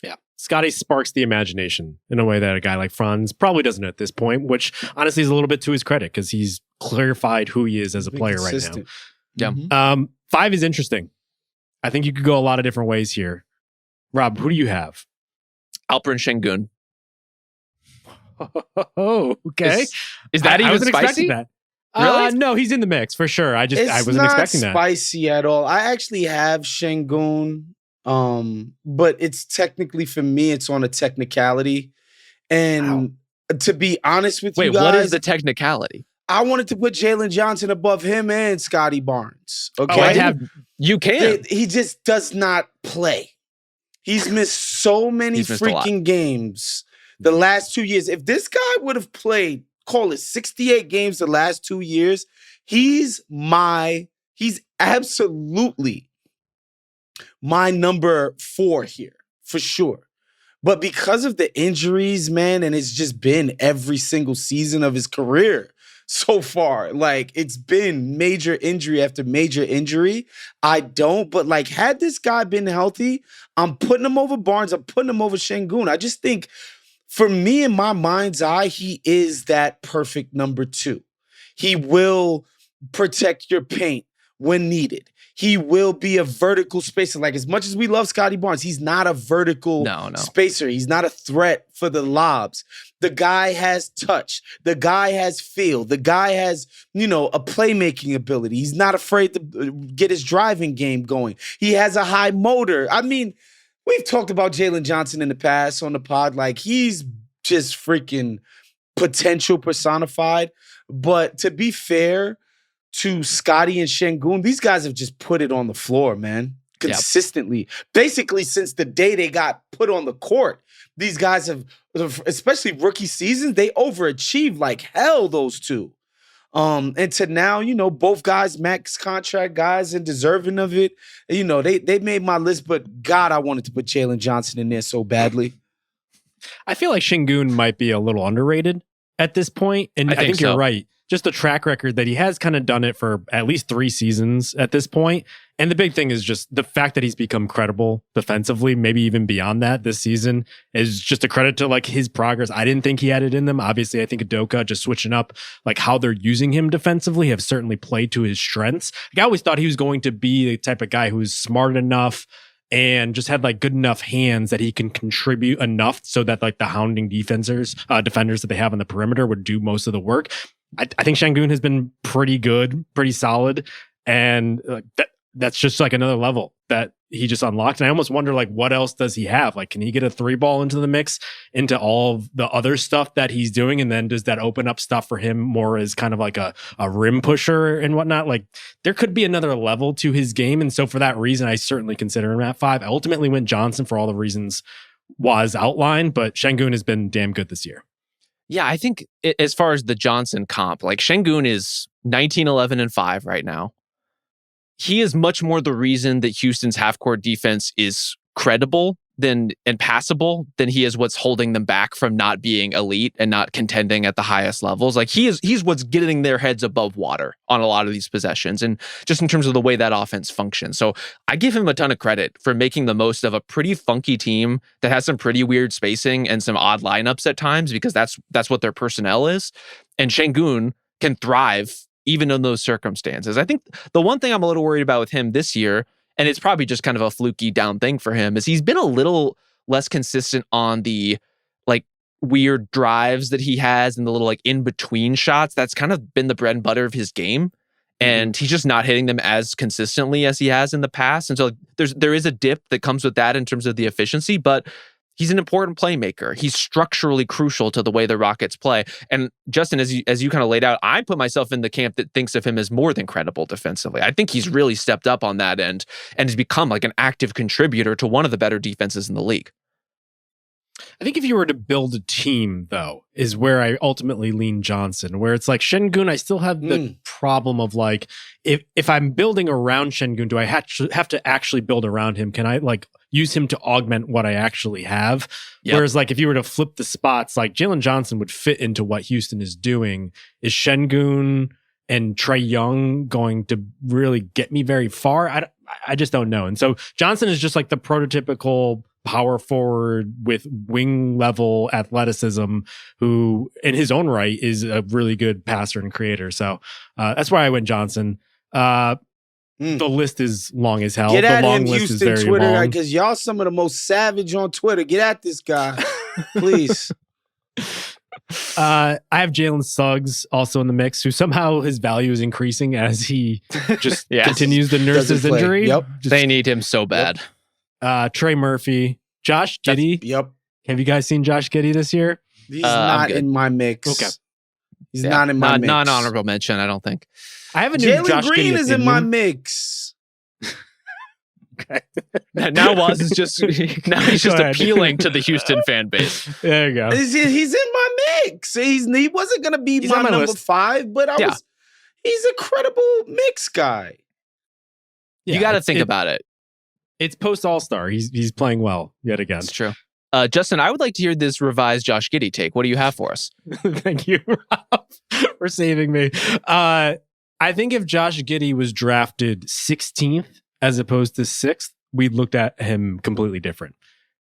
Yeah. Scotty sparks the imagination in a way that a guy like Franz probably doesn't at this point, which honestly is a little bit to his credit because he's clarified who he is as a player right now. Yeah. 5 is interesting. I think you could go a lot of different ways here. Rob, who do you have? Alperen Şengün. Oh, okay. Is that I even wasn't spicy? expecting that. Really? No, he's in the mix for sure. I wasn't expecting that. It's not spicy at all. I actually have Şengün, but it's technically, for me, it's on a technicality. And to be honest with you guys, what is the technicality? I wanted to put Jalen Johnson above him and Scotty Barnes. Okay, you can. He just does not play. He's missed so many freaking games the last 2 years. If this guy would have played, call it 68 games the last 2 years, he's absolutely my number 4 here for sure. But because of the injuries, man, and it's just been every single season of his career so far, like, it's been major injury after major injury. But like, had this guy been healthy, I'm putting him over Barnes. I'm putting him over Şengün. I just think, for me, in my mind's eye, he is that perfect number 2. He will protect your paint when needed. He will be a vertical spacer. Like, as much as we love Scotty Barnes, he's not a vertical spacer. He's not a threat for the lobs. The guy has touch. The guy has feel. The guy has, a playmaking ability. He's not afraid to get his driving game going. He has a high motor. I mean, we've talked about Jalen Johnson in the past on the pod. Like, he's just freaking potential personified. But to be fair to Scotty and Şengün, these guys have just put it on the floor, man, consistently. Yep. Basically, since the day they got put on the court, these guys have, especially rookie seasons, they overachieved like hell, those two. And to now, both guys, max contract guys and deserving of it. They made my list, but God, I wanted to put Jalen Johnson in there so badly. I feel like Şengün might be a little underrated at this point. And I think you're right. Just the track record that he has kind of done it for at least 3 seasons at this point. And the big thing is just the fact that he's become credible defensively, maybe even beyond that this season, is just a credit to like his progress. I didn't think he had it in them. Obviously, I think Udoka just switching up like how they're using him defensively have certainly played to his strengths. Like, I always thought he was going to be the type of guy who's smart enough and just had like good enough hands that he can contribute enough so that like the hounding defenders that they have on the perimeter would do most of the work. I think Şengün has been pretty good, pretty solid, and that's just like another level that he just unlocked. And I almost wonder, like, what else does he have? Like, can he get a 3-ball into the mix, into all of the other stuff that he's doing? And then does that open up stuff for him more as kind of like a rim pusher and whatnot? Like, there could be another level to his game. And so for that reason, I certainly consider him at 5. I ultimately went Johnson for all the reasons was outlined, but Şengün has been damn good this year. Yeah, I think as far as the Johnson comp, like, Şengün is 19, 11, and 5 right now. He is much more the reason that Houston's half-court defense is credible and passable than he is what's holding them back from not being elite and not contending at the highest levels. Like he's what's getting their heads above water on a lot of these possessions, and just in terms of the way that offense functions. So I give him a ton of credit for making the most of a pretty funky team that has some pretty weird spacing and some odd lineups at times, because that's what their personnel is. And Şengün can thrive even in those circumstances. I think the one thing I'm a little worried about with him this year, and it's probably just kind of a fluky down thing for him, is he's been a little less consistent on the like weird drives that he has and the little like in between shots. That's kind of been the bread and butter of his game. And he's just not hitting them as consistently as he has in the past. And so there is a dip that comes with that in terms of the efficiency, but he's an important playmaker. He's structurally crucial to the way the Rockets play. And Justin, as you kind of laid out, I put myself in the camp that thinks of him as more than credible defensively. I think he's really stepped up on that end and has become like an active contributor to one of the better defenses in the league. I think if you were to build a team, though, is where I ultimately lean Johnson, where it's like Şengün, I still have the problem of like, if I'm building around Şengün, do I have to actually build around him? Can I like use him to augment what I actually have? Yep. Whereas like if you were to flip the spots, like Jalen Johnson would fit into what Houston is doing. Is Şengün and Trae Young going to really get me very far? I just don't know. And so Johnson is just like the prototypical power forward with wing level athleticism who in his own right is a really good passer and creator. So that's why I went Johnson. The list is long as hell. Get at the long him, list Houston is very Twitter, long. because y'all some of the most savage on Twitter. Get at this guy, please. I have Jalen Suggs also in the mix, who somehow his value is increasing as he just continues to nurse his injury. Yep. They need him so bad. Trey Murphy, Josh Giddey. Yep. Have you guys seen Josh Giddey this year? He's not in my mix. Okay. He's not in my mix. Non-honorable mention, I don't think. I have a new Jalen Josh Green Giddey is in my mix. Okay. Now Woz is just he's just appealing to the Houston fan base. There you go. He's in my mix. He wasn't gonna be my number list. 5, but he's a credible mix guy. You got to think about it. It's post All-Star. He's playing well yet again. That's true. Justin, I would like to hear this revised Josh Giddey take. What do you have for us? Thank you, Rob, for saving me. I think if Josh Giddey was drafted 16th as opposed to 6th, we looked at him completely different.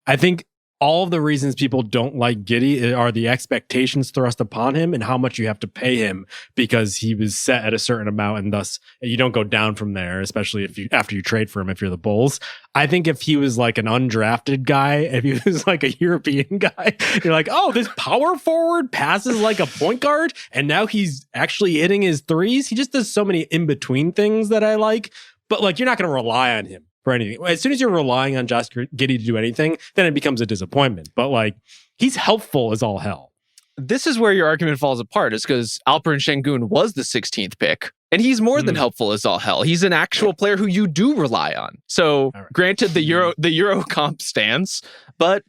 I think all of the reasons people don't like Giddey are the expectations thrust upon him and how much you have to pay him because he was set at a certain amount, and thus you don't go down from there, especially after you trade for him if you're the Bulls. I think if he was like an undrafted guy, if he was like a European guy, you're like, oh, this power forward passes like a point guard, and now he's actually hitting his threes. He just does so many in-between things that I like, but like you're not going to rely on him for anything. As soon as you're relying on Josh Giddey to do anything, then it becomes a disappointment. But like, he's helpful as all hell. This is where your argument falls apart, is because Alperen Şengün was the 16th pick, and he's more than helpful as all hell. He's an actual player who you do rely on. So granted, the Euro comp stands, but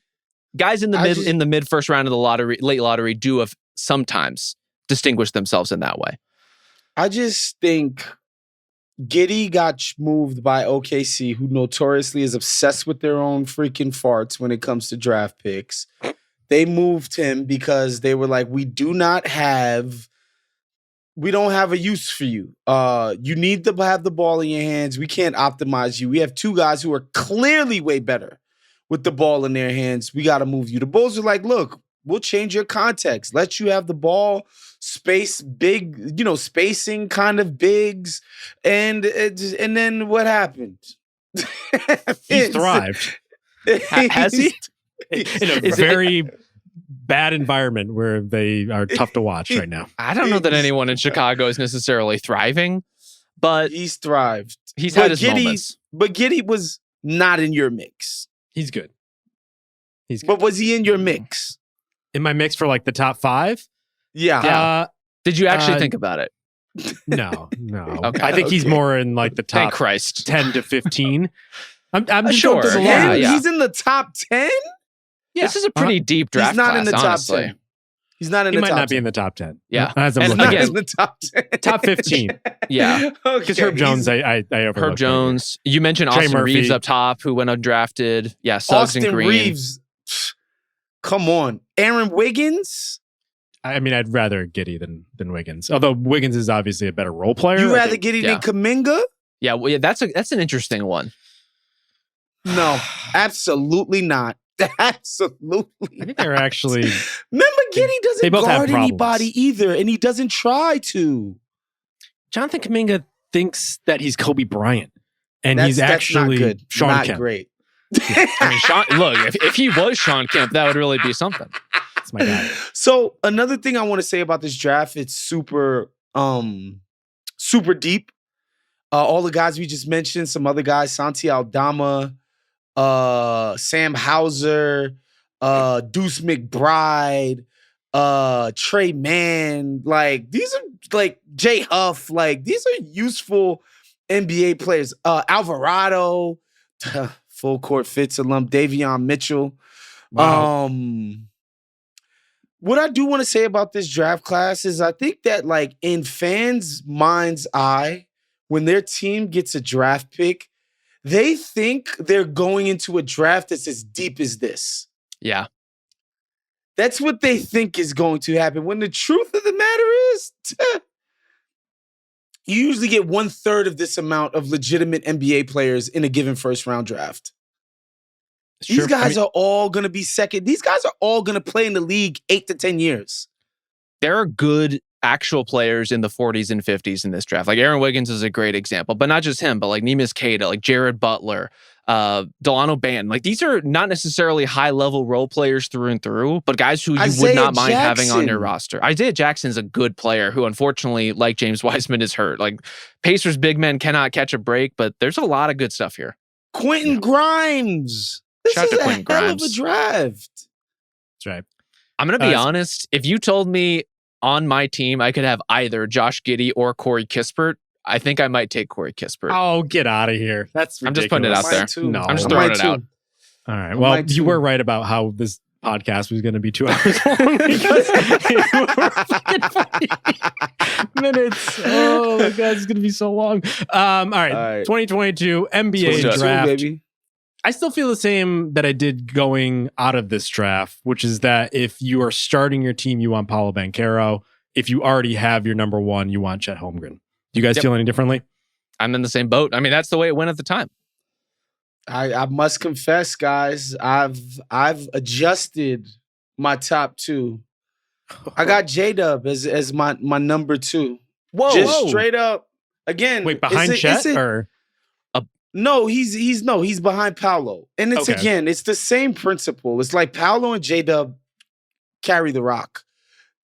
guys in the mid first round of the late lottery do have sometimes distinguished themselves in that way. I just think Giddey got moved by OKC, who notoriously is obsessed with their own freaking farts when it comes to draft picks. They moved him because they were like, we don't have a use for you. You need to have the ball in your hands. We can't optimize you. We have 2 guys who are clearly way better with the ball in their hands. We got to move you. The Bulls are like, look, we'll change your context. Let you have the ball, space, big, spacing kind of bigs. And then what happened? He's thrived. Has he? In a very bad environment where they are tough to watch right now. I don't know that anyone in Chicago is necessarily thriving, but he's thrived. He's had his moments. But Giddey was not in your mix. He's good. But was he in your mix? In my mix for like the top 5? Yeah. Did you actually think about it? No. Okay. I think he's more in like the top Thank Christ. 10 to 15. I'm just sure. going through the Yeah, line. He's in the top 10? Yeah. This is a pretty deep draft He's not class, in the top honestly. 10. He's not in He the might top not be 10. in the top 10. Yeah. As I'm And looking Not at again, in the top 10. top 15. Yeah. Because Herb Jones, I overlooked. Herb Jones. You mentioned Trey Austin Murphy. Reeves up top, who went undrafted. Yeah, Suggs Austin and Green. Reeves. Come on. Aaron Wiggins? I mean, I'd rather Giddey than Wiggins. Although Wiggins is obviously a better role player. You I rather think- get it yeah. than Kuminga? Yeah, well, yeah, that's an interesting one. No, absolutely not. Absolutely. I think they're actually. Remember, Giddey They doesn't both have guard problems. anybody either, and he doesn't try to. Jonathan Kuminga thinks that he's Kobe Bryant, and he's That's actually not good. Sean not Kemp. great. I mean, Sean, look, if he was Sean Kemp, that would really be something. That's my guy. So another thing I want to say about this draft, it's super deep. All the guys we just mentioned, some other guys, Santi Aldama, Sam Hauser, Deuce McBride, Trey Mann, like these are like Jay Huff, like these are useful NBA players. Alvarado, full court fits alum, Davion Mitchell. Wow. What I do want to say about this draft class is I think that like in fans' mind's eye, when their team gets a draft pick, they think they're going into a draft that's as deep as this. Yeah. That's what they think is going to happen. When the truth of the matter is, you usually get 1/3 of this amount of legitimate NBA players in a given first round draft. It's These true. guys are all going to be second. These guys are all going to play in the league 8 to 10 years. There are good actual players in the 40s and 50s in this draft. Like Aaron Wiggins is a great example, but not just him, but like Neemias Queta, like Jared Butler, Delano Banton. Like these are not necessarily high-level role players through and through, but guys who you would Isaiah not mind having on your Jackson. roster. Isaiah Jackson's a good player who unfortunately, like James Wiseman, is hurt. Like Pacers big men cannot catch a break, but there's a lot of good stuff here. Quentin Grimes. This Shout out is to a Quentin hell of a Grimes. draft. That's right. I'm going to be Uh, honest. If you told me on my team I could have either Josh Giddey or Corey Kispert, I think I might take Corey Kispert. Oh, get out of here. That's ridiculous. I'm just putting it out there. Mine too. No. I'm just I throwing might it too. out. All right. I Well, might you too. were right about how this podcast was going to be 2 hours long because you were fucking minutes. Oh my god, it's going to be so long. All right. All right. 2022 NBA 22, draft. baby. I still feel the same that I did going out of this draft, which is that if you are starting your team, you want Paolo Banchero. If you already have your number one, you want Chet Holmgren. Do you guys Yep. feel any differently? I'm in the same boat. I mean, that's the way it went at the time. I must confess, guys, I've adjusted my top two. I got J-Dub as my number two. Whoa. Just straight up. Again, Wait, behind Chet or No, he's behind Paolo. And it's Okay. again, it's the same principle. It's like Paolo and J-Dub carry the rock.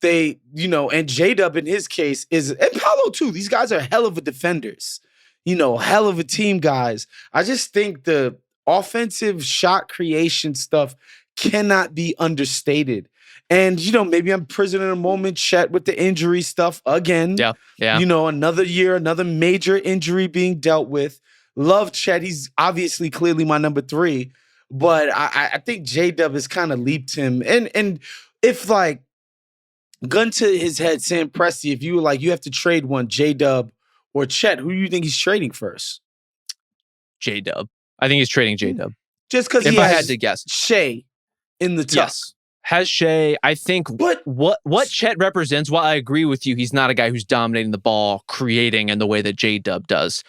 They, and J-Dub in his case and Paolo too. These guys are hell of a defenders. Hell of a team guys. I just think the offensive shot creation stuff cannot be understated. And, maybe I'm prisoner in a moment, Chet with the injury stuff again. Yeah. Yeah. Another year, another major injury being dealt with. Love Chet. He's obviously clearly my number 3. But I think J-Dub has kind of leaped him. And if like, gun to his head, Sam Presti, if you were like, you have to trade one, J-Dub or Chet, who do you think he's trading first? J-Dub. I think he's trading J-Dub. Just because If he I has had to guess. Shea in the top. Yes. Has Shea, I think But what Chet represents, while I agree with you, he's not a guy who's dominating the ball, creating in the way that J-Dub does.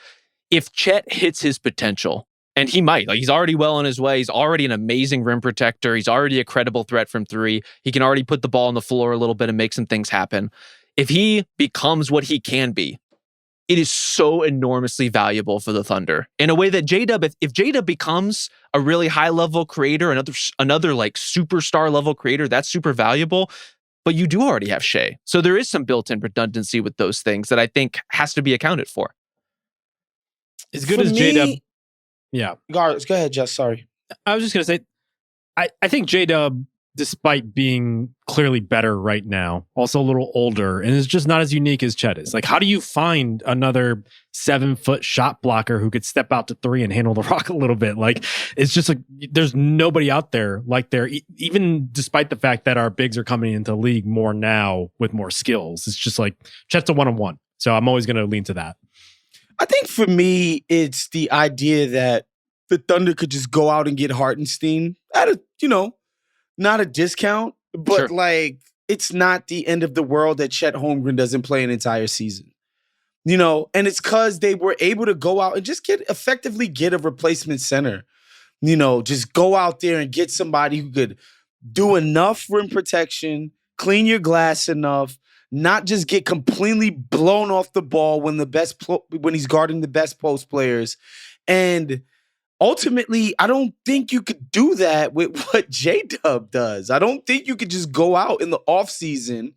If Chet hits his potential, and he might, like he's already well on his way, he's already an amazing rim protector, he's already a credible threat from 3, he can already put the ball on the floor a little bit and make some things happen. If he becomes what he can be, it is so enormously valuable for the Thunder in a way that J-Dub, if J-Dub becomes a really high level creator, another like superstar level creator, that's super valuable. But you do already have Shea. So there is some built-in redundancy with those things that I think has to be accounted for. as good for as me- J-Dub. Yeah. Go ahead, Jess. Sorry. I was just going to say, I think J-Dub despite being clearly better right now, also a little older, and is just not as unique as Chet is. Like, how do you find another 7-foot shot blocker who could step out to three and handle the rock a little bit? Like, it's just like there's nobody out there like there, even despite the fact that our bigs are coming into the league more now with more skills. It's just like Chet's a one-on-one. So I'm always going to lean to that. I think for me, it's the idea that the Thunder could just go out and get Hartenstein at a, not a discount, but like it's not the end of the world that Chet Holmgren doesn't play an entire season. And it's because they were able to go out and just effectively get a replacement center. Just go out there and get somebody who could do enough rim protection, clean your glass enough, not just get completely blown off the ball when he's guarding the best post players. And ultimately, I don't think you could do that with what J-Dub does. I don't think you could just go out in the offseason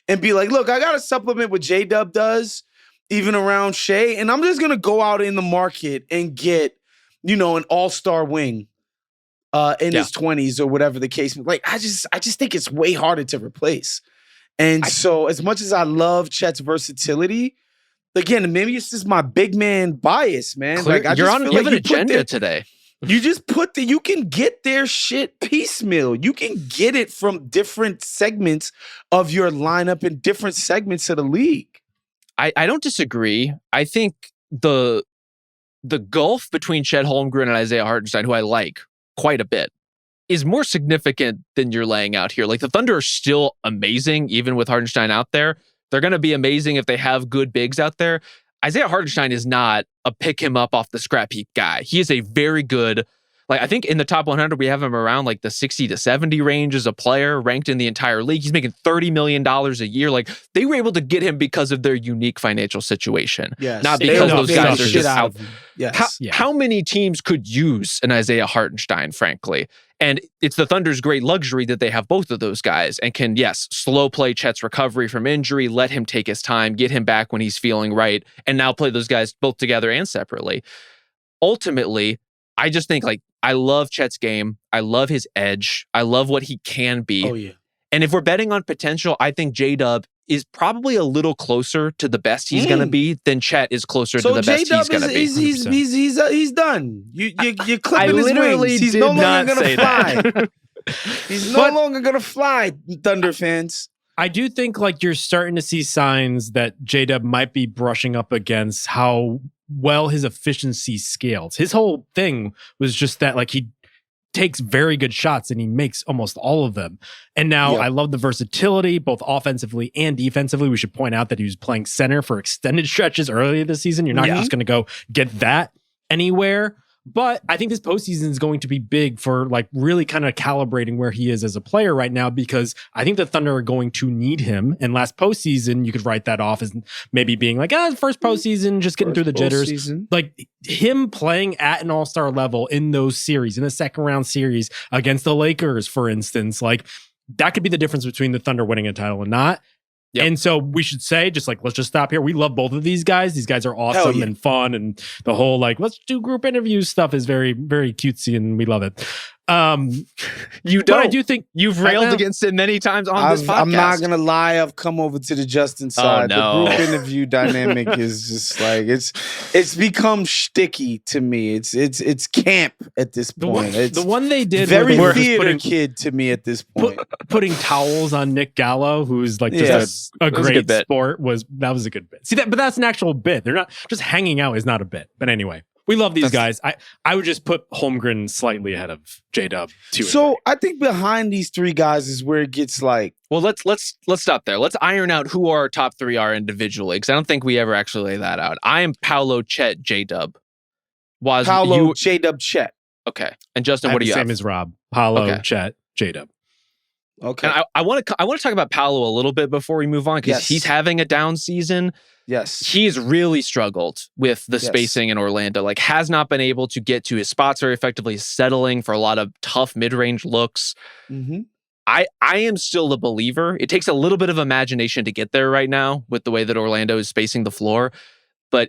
and be like, look, I got to supplement what J-Dub does, even around Shea, and I'm just going to go out in the market and get, an all-star wing in his 20s or whatever the case. Like, I just think it's way harder to replace. And so as much as I love Chet's versatility, again, maybe it's just my big man bias, man. Clear, like you have an agenda today. You just you can get their shit piecemeal. You can get it from different segments of your lineup and different segments of the league. I don't disagree. I think the gulf between Chet Holmgren and Isaiah Hartenstein, who I like quite a bit, is more significant than you're laying out here. Like, the Thunder are still amazing, even with Hartenstein out there. They're going to be amazing if they have good bigs out there. Isaiah Hartenstein is not a pick him up off the scrap heap guy. He is a very good, I think in the top 100, we have him around like the 60 to 70 range as a player, ranked in the entire league. He's making $30 million a year. Like, they were able to get him because of their unique financial situation. Yes. Not because those guys are shit just out. Yes. How many teams could use an Isaiah Hartenstein, frankly? And it's the Thunder's great luxury that they have both of those guys and can, slow play Chet's recovery from injury, let him take his time, get him back when he's feeling right, and now play those guys both together and separately. Ultimately, I just think, I love Chet's game. I love his edge. I love what he can be. Oh, yeah. And if we're betting on potential, I think J-Dub is probably a little closer to the best he's going to be than Chet is closer to the best he's going to be. He's done. You're clipping his literally wings. He's did no longer not going say to fly. that. He's no longer going to fly, Thunder fans. I do think you're starting to see signs that J-Dub might be brushing up against how well his efficiency scales. His whole thing was just that he takes very good shots and he makes almost all of them. And now I love the versatility, both offensively and defensively. We should point out that he was playing center for extended stretches earlier this season. You're not just going to go get that anywhere. But I think this postseason is going to be big for really kind of calibrating where he is as a player right now, because I think the Thunder are going to need him. And last postseason, you could write that off as maybe being first postseason, just getting through the jitters. Him playing at an all-star level in those series, in a second round series against the Lakers, for instance, that could be the difference between the Thunder winning a title and not. Yep. And so we should say, let's just stop here. We love both of these guys. These guys are awesome and fun, and the whole let's do group interviews stuff is very, very cutesy, and we love it. You don't. But I do think you've railed against it many times on this podcast. I'm not gonna lie. I've come over to the Justin side. No. The group interview dynamic is just it's become shticky to me. It's camp at this point. The one they did very theater kid to me at this point. Putting towels on Nick Gallo, who's just a great sport, was a good bit. See that, but that's an actual bit. They're not just hanging out is not a bit. But anyway. We love these guys. I would just put Holmgren slightly ahead of J-Dub. So I think behind these three guys is where it gets well, let's stop there. Let's iron out who our top three are individually, because I don't think we ever actually lay that out. I am Paolo, Chet, J-Dub. Paolo, J-Dub, Chet. Okay. And Justin, what do you have? Same as Rob. Paolo, Chet, J-Dub. Okay. And I want to talk about Paolo a little bit before we move on, because he's having a down season. Yes. He's really struggled with the spacing in Orlando. Has not been able to get to his spots very effectively, settling for a lot of tough mid-range looks. Mm-hmm. I am still a believer. It takes a little bit of imagination to get there right now with the way that Orlando is spacing the floor. But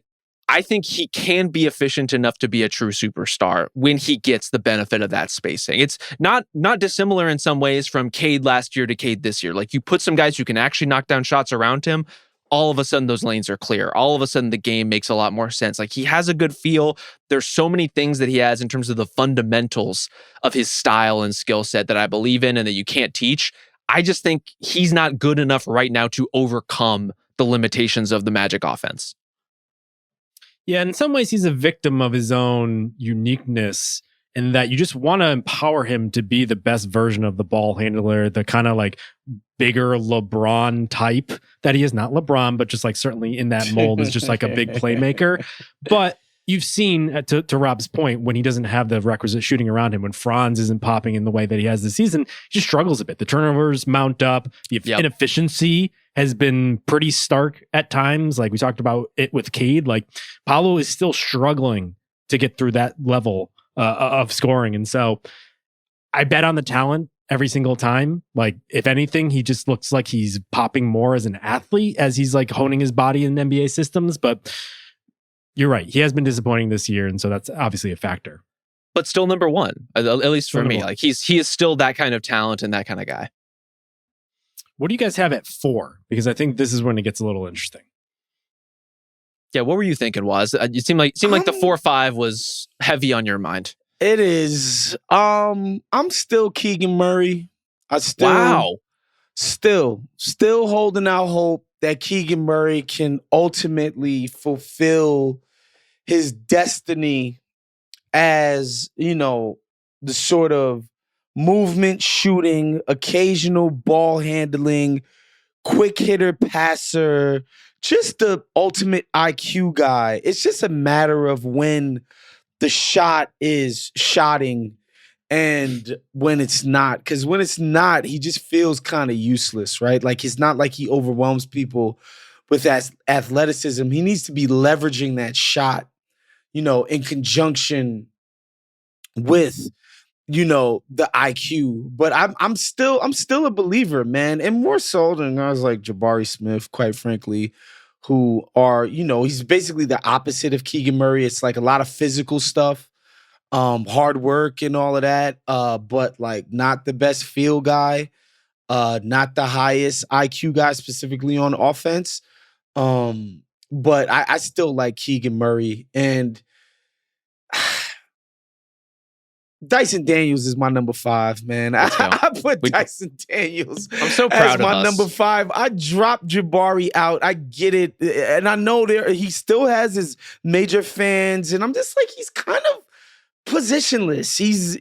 I think he can be efficient enough to be a true superstar when he gets the benefit of that spacing. It's not dissimilar in some ways from Cade last year to Cade this year. Like, you put some guys who can actually knock down shots around him, all of a sudden those lanes are clear. All of a sudden the game makes a lot more sense. Like, he has a good feel. There's so many things that he has in terms of the fundamentals of his style and skill set that I believe in and that you can't teach. I just think he's not good enough right now to overcome the limitations of the Magic offense. Yeah, in some ways, he's a victim of his own uniqueness in that you just want to empower him to be the best version of the ball handler, the kind of like bigger LeBron type that he is. Not LeBron, but just like certainly in that mold is just like a big playmaker. But you've seen, to Rob's point, when he doesn't have the requisite shooting around him, when Franz isn't popping in the way that he has this season, he just struggles a bit. The turnovers mount up. The inefficiency has been pretty stark at times. Like we talked about it with Cade. Like, Paolo is still struggling to get through that level of scoring. And so I bet on the talent every single time. Like, if anything, he just looks like he's popping more as an athlete as he's like honing his body in NBA systems. But you're right. He has been disappointing this year. And so that's obviously a factor. But still number one, at least for me. Like, he is still that kind of talent and that kind of guy. What do you guys have at 4? Because I think this is when it gets a little interesting. Yeah, what were you thinking, Woz? It seemed like the 4-5 was heavy on your mind. It is. I'm still Keegan Murray. Still holding out hope that Keegan Murray can ultimately fulfill his destiny as, the sort of movement shooting, occasional ball handling, quick hitter passer, just the ultimate IQ guy. It's just a matter of when the shot is shotting and when it's not. Because when it's not, he just feels kind of useless, right? Like, it's not like he overwhelms people with that athleticism. He needs to be leveraging that shot, in conjunction with the IQ. But I'm still a believer, man. And more so than guys like Jabari Smith, quite frankly, who are, he's basically the opposite of Keegan Murray. It's like a lot of physical stuff, hard work and all of that. But like not the best feel guy, not the highest IQ guy specifically on offense. But I still like Keegan Murray, and Dyson Daniels is my number 5, man. I put Dyson Daniels I'm so proud as of my us. number 5. I dropped Jabari out. I get it. And I know he still has his major fans. And I'm just like, he's kind of positionless. He's,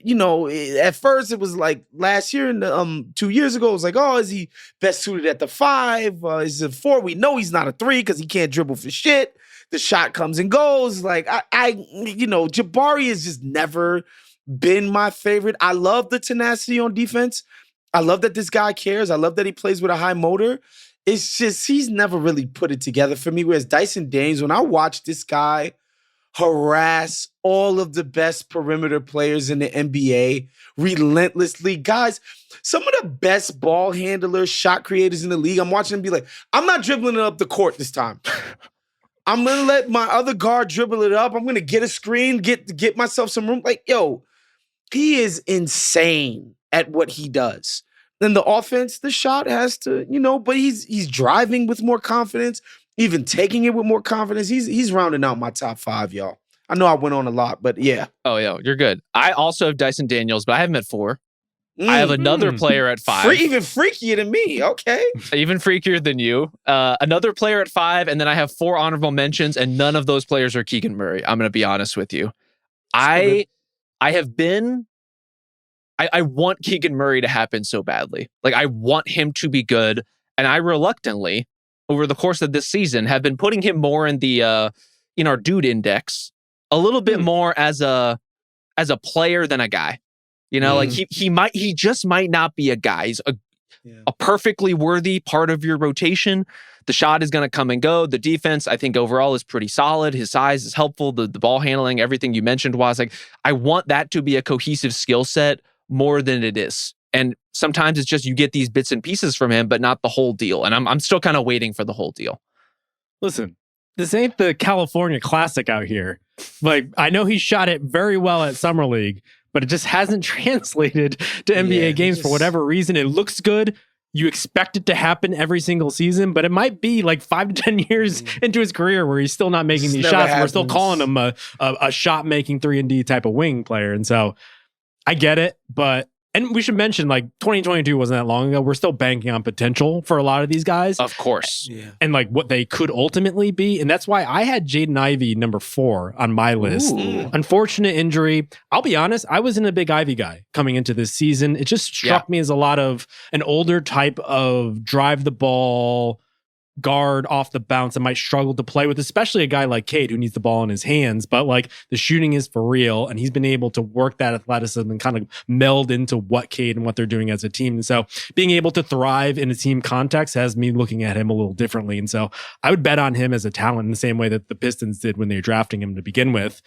at first it was like last year and 2 years ago, it was like, oh, is he best suited at the 5? Is it 4? We know he's not a 3 because he can't dribble for shit. The shot comes and goes. Like, Jabari has just never been my favorite. I love the tenacity on defense. I love that this guy cares. I love that he plays with a high motor. It's just, he's never really put it together for me. Whereas Dyson Daniels, when I watch this guy harass all of the best perimeter players in the NBA relentlessly, guys, some of the best ball handlers, shot creators in the league, I'm watching them be like, I'm not dribbling it up the court this time. I'm going to let my other guard dribble it up. I'm going to get a screen, get myself some room. Like, yo, he is insane at what he does. Then the offense, the shot has to, but he's driving with more confidence, even taking it with more confidence. He's rounding out my top 5, y'all. I know I went on a lot, but yeah. Oh, yeah, you're good. I also have Dyson Daniels, but I have him at 4. I have another player at 5. Even freakier than me, okay. Even freakier than you. Another player at 5, and then I have 4 honorable mentions, and none of those players are Keegan Murray. I'm going to be honest with you. I want Keegan Murray to happen so badly. Like, I want him to be good, and I reluctantly, over the course of this season, have been putting him more in the in our dude index, a little bit more as a player than a guy. Like he just might not be a guy. He's a perfectly worthy part of your rotation. The shot is going to come and go. The defense, I think overall, is pretty solid. His size is helpful. The ball handling, everything you mentioned was like, I want that to be a cohesive skill set more than it is. And sometimes it's just you get these bits and pieces from him, but not the whole deal. And I'm still kind of waiting for the whole deal. Listen, this ain't the California Classic out here. Like, I know he shot it very well at Summer League, but it just hasn't translated to NBA games for whatever reason. It looks good. You expect it to happen every single season, but it might be like 5 to 10 years into his career where he's still not making these shots. We're still calling him a shot-making 3-and-D type of wing player. And so I get it, but... And we should mention, like, 2022 wasn't that long ago. We're still banking on potential for a lot of these guys. Of course. Yeah. And, like, what they could ultimately be. And that's why I had Jaden Ivey number 4 on my list. Ooh. Unfortunate injury. I'll be honest, I wasn't a big Ivey guy coming into this season. It just struck me as a lot of an older type of drive the ball, guard off the bounce that might struggle to play with, especially a guy like Cade who needs the ball in his hands. But like the shooting is for real, and he's been able to work that athleticism and kind of meld into what Cade and what they're doing as a team. And so being able to thrive in a team context has me looking at him a little differently. And so I would bet on him as a talent in the same way that the Pistons did when they were drafting him to begin with.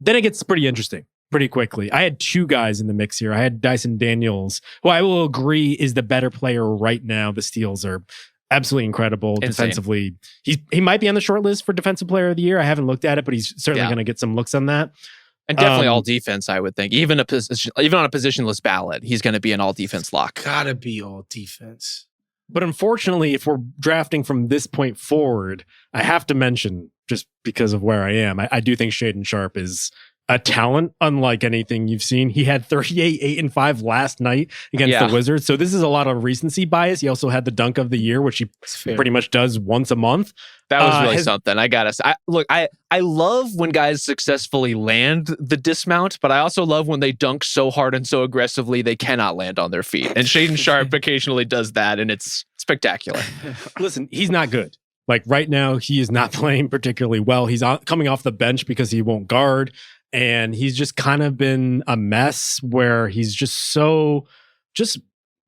Then it gets pretty interesting pretty quickly. I had 2 guys in the mix here. I had Dyson Daniels, who I will agree is the better player right now. The steals are absolutely incredible. Insane. Defensively. He might be on the short list for Defensive Player of the Year. I haven't looked at it, but he's certainly going to get some looks on that. And definitely all defense, I would think. Even on a positionless ballot, he's going to be an all defense lock. Gotta be all defense. But unfortunately, if we're drafting from this point forward, I have to mention, just because of where I am, I do think Shaedon Sharpe is a talent unlike anything you've seen. He had 38, 8, and 5 last night against the Wizards. So this is a lot of recency bias. He also had the dunk of the year, which he pretty much does once a month. That was really something. I gotta say, I love when guys successfully land the dismount, but I also love when they dunk so hard and so aggressively they cannot land on their feet. And Shaedon Sharpe occasionally does that, and it's spectacular. Listen, he's not good. Like right now, he is not playing particularly well. He's coming off the bench because he won't guard. And he's just kind of been a mess where he's just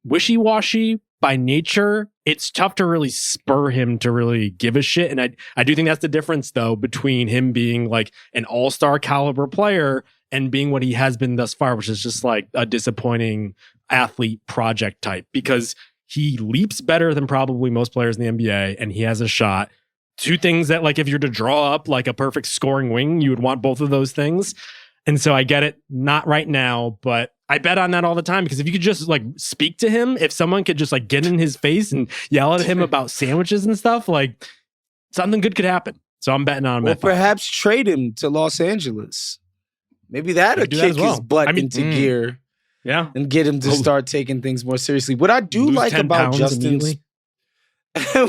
wishy-washy by nature. It's tough to really spur him to really give a shit. And I do think that's the difference, though, between him being like an all-star caliber player and being what he has been thus far, which is just like a disappointing athlete project type, because he leaps better than probably most players in the NBA, and he has a shot. 2 things that, like, if you're to draw up like a perfect scoring wing, you would want both of those things. And so I get it, not right now, but I bet on that all the time, because if you could just like speak to him, if someone could just like get in his face and yell at him about sandwiches and stuff, like something good could happen. So I'm betting on him. Or perhaps trade him to Los Angeles. Maybe that'll kick his butt into gear. Yeah. And get him to start taking things more seriously. What I do like about Justin's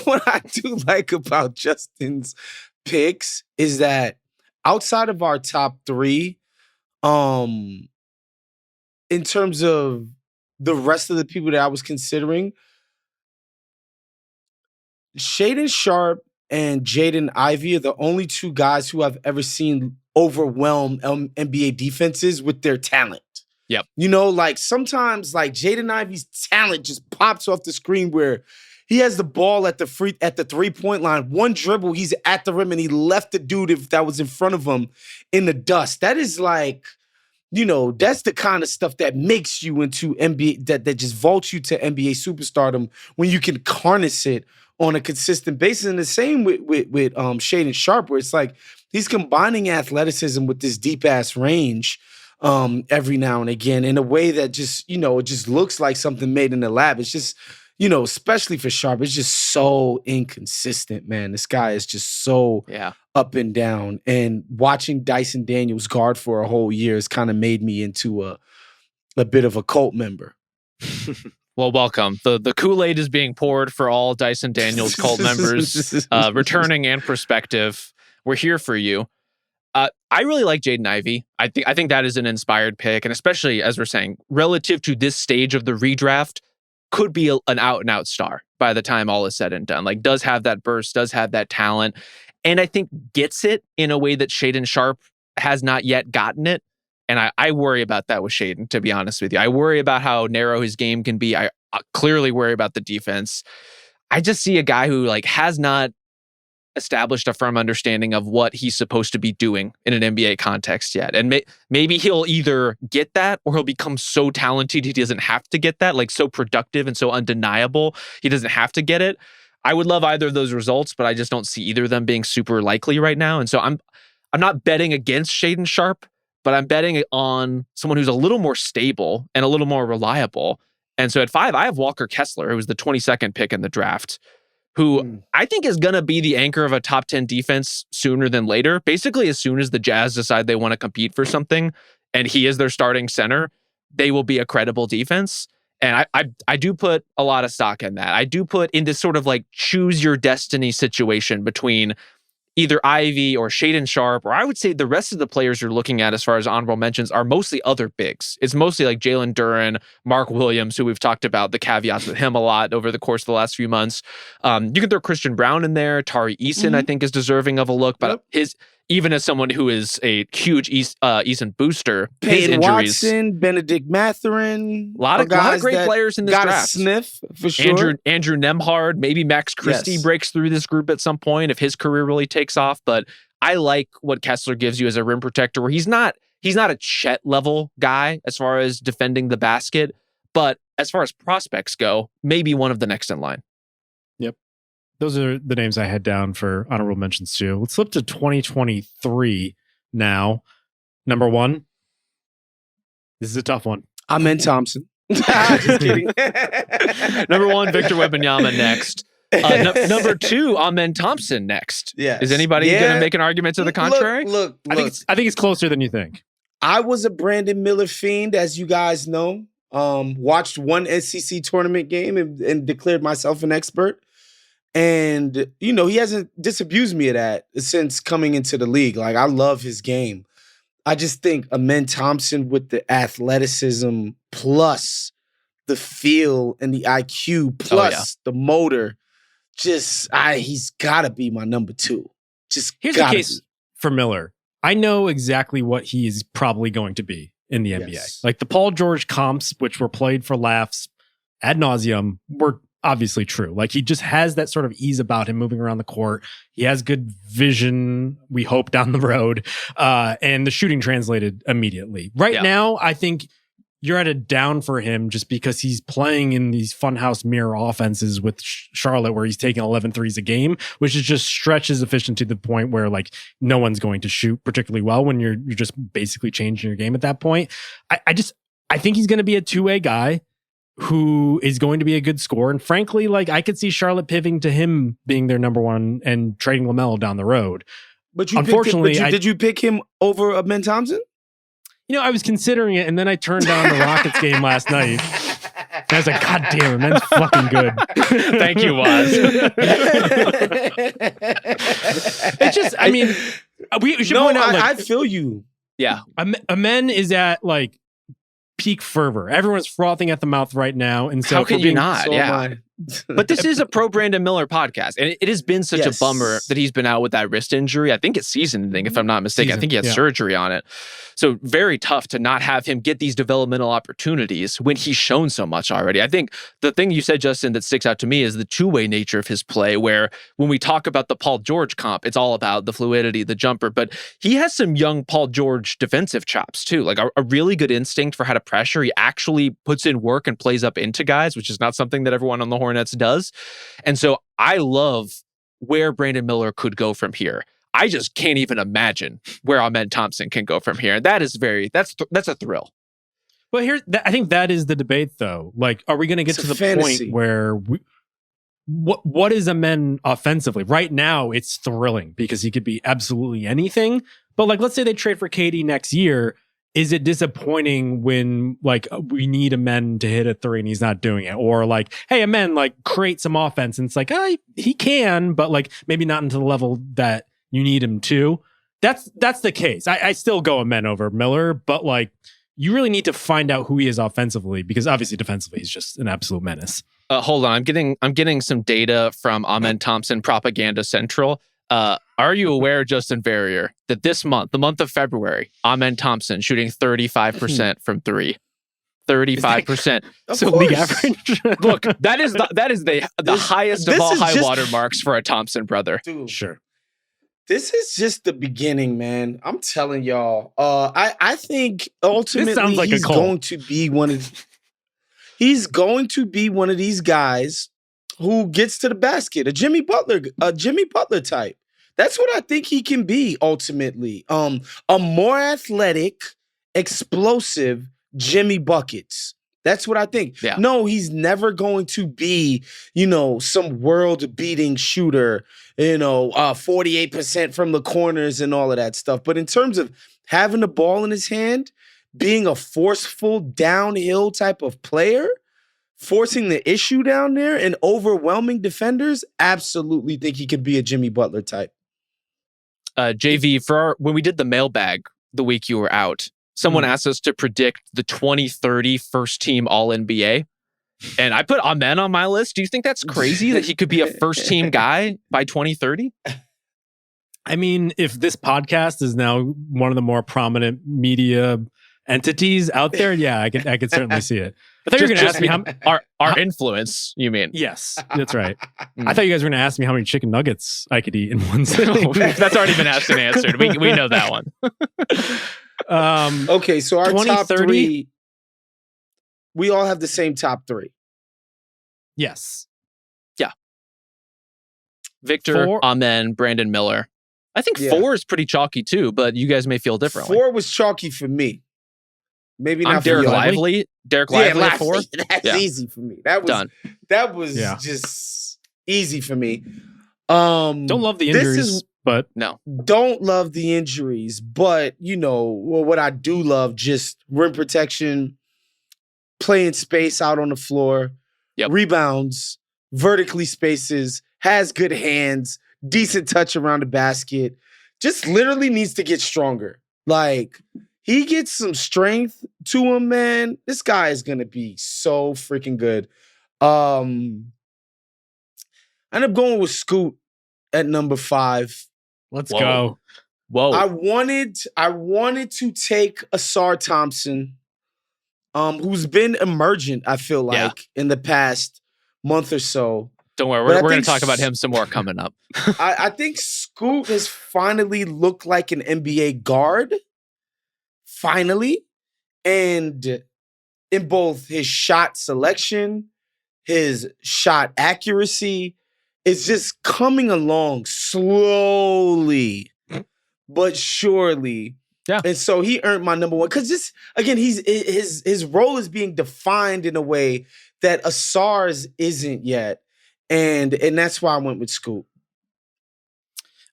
what I do like about Justin's picks is that outside of our top 3, in terms of the rest of the people that I was considering, Shaedon Sharpe and Jaden Ivey are the only 2 guys who I've ever seen overwhelm NBA defenses with their talent. Yep. You know, like sometimes like Jaden Ivey's talent just pops off the screen where he has the ball at the 3-point line. One dribble, he's at the rim, and he left the dude that was in front of him in the dust. That is like, you know, that's the kind of stuff that makes you into NBA, that just vaults you to NBA superstardom when you can harness it on a consistent basis. And the same with Shaedon Sharpe, where it's like he's combining athleticism with this deep ass range every now and again in a way that just, you know, it just looks like something made in the lab. It's just, you know, especially for Sharpe, it's just so inconsistent, man. This guy is just so up and down. And watching Dyson Daniels guard for a whole year has kind of made me into a bit of a cult member. Well, welcome. The Kool-Aid is being poured for all Dyson Daniels cult members, returning and prospective. We're here for you. I really like Jaden Ivey. I think that is an inspired pick, and especially as we're saying, relative to this stage of the redraft, could be an out-and-out star by the time all is said and done. Like, does have that burst, does have that talent, and I think gets it in a way that Shaedon Sharpe has not yet gotten it. And I worry about that with Shaedon, to be honest with you. I worry about how narrow his game can be. I clearly worry about the defense. I just see a guy who like has not established a firm understanding of what he's supposed to be doing in an NBA context yet. And maybe he'll either get that or he'll become so talented he doesn't have to get that, like so productive and so undeniable he doesn't have to get it. I would love either of those results, but I just don't see either of them being super likely right now. And so I'm not betting against Shaden Sharp, but I'm betting on someone who's a little more stable and a little more reliable. And so at 5, I have Walker Kessler, who was the 22nd pick in the draft, who I think is going to be the anchor of a top 10 defense sooner than later. Basically, as soon as the Jazz decide they want to compete for something and he is their starting center, they will be a credible defense. And I do put a lot of stock in that. I do put in this sort of like choose your destiny situation between either Ivy or Shaden Sharp, or I would say the rest of the players you're looking at as far as honorable mentions are mostly other bigs. It's mostly like Jalen Duren, Mark Williams, who we've talked about the caveats with him a lot over the course of the last few months. You can throw Christian Brown in there. Tari Eason, I think, is deserving of a look, but even as someone who is a huge Eason booster, his Peyton injuries. Watson, Benedict Mathurin. A lot of great players in this got draft. A sniff, for sure. Andrew Nemhard, maybe Max Christie breaks through this group at some point if his career really takes off. But I like what Kessler gives you as a rim protector, where he's not a Chet level guy as far as defending the basket, but as far as prospects go, maybe one of the next in line. Yep. Those are the names I had down for honorable mentions too. Let's flip to 2023 now. Number 1. This is a tough one. Amen Thompson. Just kidding. Number 1, Victor Wembanyama next. Number 2, Amen Thompson next. Yes. Is anybody going to make an argument to the contrary? Look. I think it's closer than you think. I was a Brandon Miller fiend, as you guys know. Watched one SEC tournament game and declared myself an expert. And, he hasn't disabused me of that since coming into the league. Like, I love his game. I just think Amen Thompson with the athleticism plus the feel and the IQ plus the motor, he's got to be my number 2. Here's the case for Miller. I know exactly what he is probably going to be in the NBA. Like the Paul George comps, which were played for laughs ad nauseum, were obviously true. Like he just has that sort of ease about him moving around the court. He has good vision, we hope, down the road. And the shooting translated immediately. Right now, I think you're at a down for him just because he's playing in these funhouse mirror offenses with Charlotte where he's taking 11 threes a game, which is just stretches efficient to the point where like no one's going to shoot particularly well when you're just basically changing your game at that point. I think he's going to be a 2-way guy who is going to be a good scorer. And frankly, like I could see Charlotte pivoting to him being their number 1 and trading LaMelo down the road. But unfortunately, did you pick him over Amen Thompson? I was considering it, and then I turned on the Rockets game last night. And I was like, God damn, Amen's fucking good. Thank you, Woz. It's just, I mean, we should point out. I feel you. Yeah. Amen is at like peak fervor. Everyone's frothing at the mouth right now. And so how can you not? So yeah. But this is a pro Brandon Miller podcast. And it has been such a bummer that he's been out with that wrist injury. I think it's season ending, if I'm not mistaken. I think he had surgery on it. So very tough to not have him get these developmental opportunities when he's shown so much already. I think the thing you said, Justin, that sticks out to me is the 2-way nature of his play, where when we talk about the Paul George comp, it's all about the fluidity, the jumper. But he has some young Paul George defensive chops too, like a really good instinct for how to pressure. He actually puts in work and plays up into guys, which is not something that everyone on the Hornets does. And so I love where Brandon Miller could go from here. I just can't even imagine where Amen Thompson can go from here. And that is that's a thrill. Well, I think that is the debate, though. Like, are we going to get to the point where what is Amen offensively? Right now, it's thrilling because he could be absolutely anything. But like, let's say they trade for KD next year. Is it disappointing when like we need Amen to hit a 3 and he's not doing it? Or like, hey, Amen, like create some offense. And it's like, he can, but like maybe not into the level that you need him to. That's the case. I still go Amen over Miller, but like you really need to find out who he is offensively because obviously defensively he's just an absolute menace. Hold on, I'm getting some data from Amen Thompson Propaganda Central. Are you aware, Justin Verrier, that this month, the month of February, Amen Thompson shooting 35% from 3? 35%. So league average. Look, that is the highest of all high water marks for a Thompson brother. Dude, sure. This is just the beginning, man. I'm telling y'all. I think ultimately like he's going to be one of these guys who gets to the basket, a Jimmy Butler type. That's what I think he can be ultimately. A more athletic, explosive Jimmy Buckets. That's what I think. Yeah. No, he's never going to be, some world-beating shooter, 48% from the corners and all of that stuff. But in terms of having the ball in his hand, being a forceful downhill type of player, forcing the issue down there and overwhelming defenders, absolutely think he could be a Jimmy Butler type. JV, when we did the mailbag the week you were out, someone asked us to predict the 2030 first team All-NBA. And I put Amen on my list. Do you think that's crazy that he could be a first team guy by 2030? I mean, if this podcast is now one of the more prominent media entities out there, yeah, I could certainly see it. I thought you were going to ask me our influence, you mean? Yes, that's right. I thought you guys were going to ask me how many chicken nuggets I could eat in one sitting. That's already been asked and answered. We know that one. Okay, so our top three, we all have the same top three. Yes. Yeah. Victor, Amen, Brandon Miller. I think 4 is pretty chalky too, but you guys may feel differently. 4 was chalky for me. Maybe not for Derek you. Lively. Derek Lively at 4. That's easy for me. That was done. That was just easy for me. Don't love the injuries, but no. Don't love the injuries, but what I do love, just rim protection, playing space out on the floor, rebounds, vertically spaces, has good hands, decent touch around the basket. Just literally needs to get stronger. Like, he gets some strength to him, man. This guy is going to be so freaking good. I end up going with Scoot at number 5. Let's go. Whoa. I wanted to take Asar Thompson, who's been emergent, I feel like, in the past month or so. Don't worry, we're going to talk about him some more coming up. I think Scoot has finally looked like an NBA guard. Finally. And in both his shot selection, his shot accuracy, it's just coming along slowly but surely. Yeah. And so he earned my number 1. Because this, again, his role is being defined in a way that Asar's isn't yet. And that's why I went with Scoot.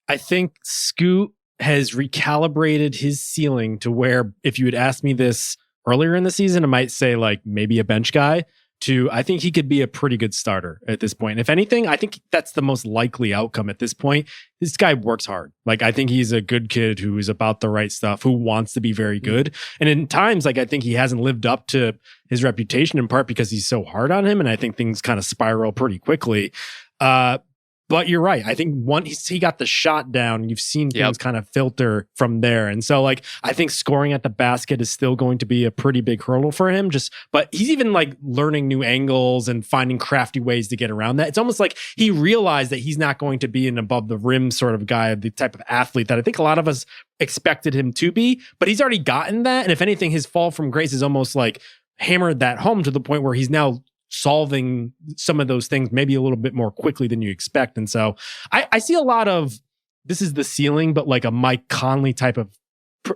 I think Scoot has recalibrated his ceiling to where, if you had asked me this earlier in the season, I might say like maybe a bench guy, to I think he could be a pretty good starter at this point. If anything, I think that's the most likely outcome at this point. This guy works hard. Like, I think he's a good kid who is about the right stuff, who wants to be very good. And in times, like, I think he hasn't lived up to his reputation, in part because he's so hard on him. And I think things kind of spiral pretty quickly. But you're right. I think once he got the shot down, you've seen things kind of filter from there. And so, like, I think scoring at the basket is still going to be a pretty big hurdle for him. But he's even like learning new angles and finding crafty ways to get around that. It's almost like he realized that he's not going to be an above the rim sort of guy, the type of athlete that I think a lot of us expected him to be. But he's already gotten that. And if anything, his fall from grace is almost like hammered that home to the point where he's now solving some of those things maybe a little bit more quickly than you expect. And so I see a lot of, this is the ceiling, but like a Mike Conley type of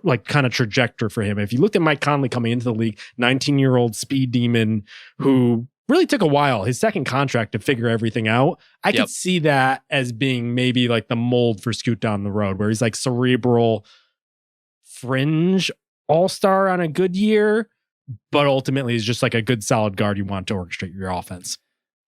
like kind of trajectory for him. If you looked at Mike Conley coming into the league, 19-year-old speed demon who really took a while, his second contract, to figure everything out. I could see that as being maybe like the mold for Scoot down the road, where he's like cerebral fringe all-star on a good year, but ultimately is just like a good solid guard you want to orchestrate your offense.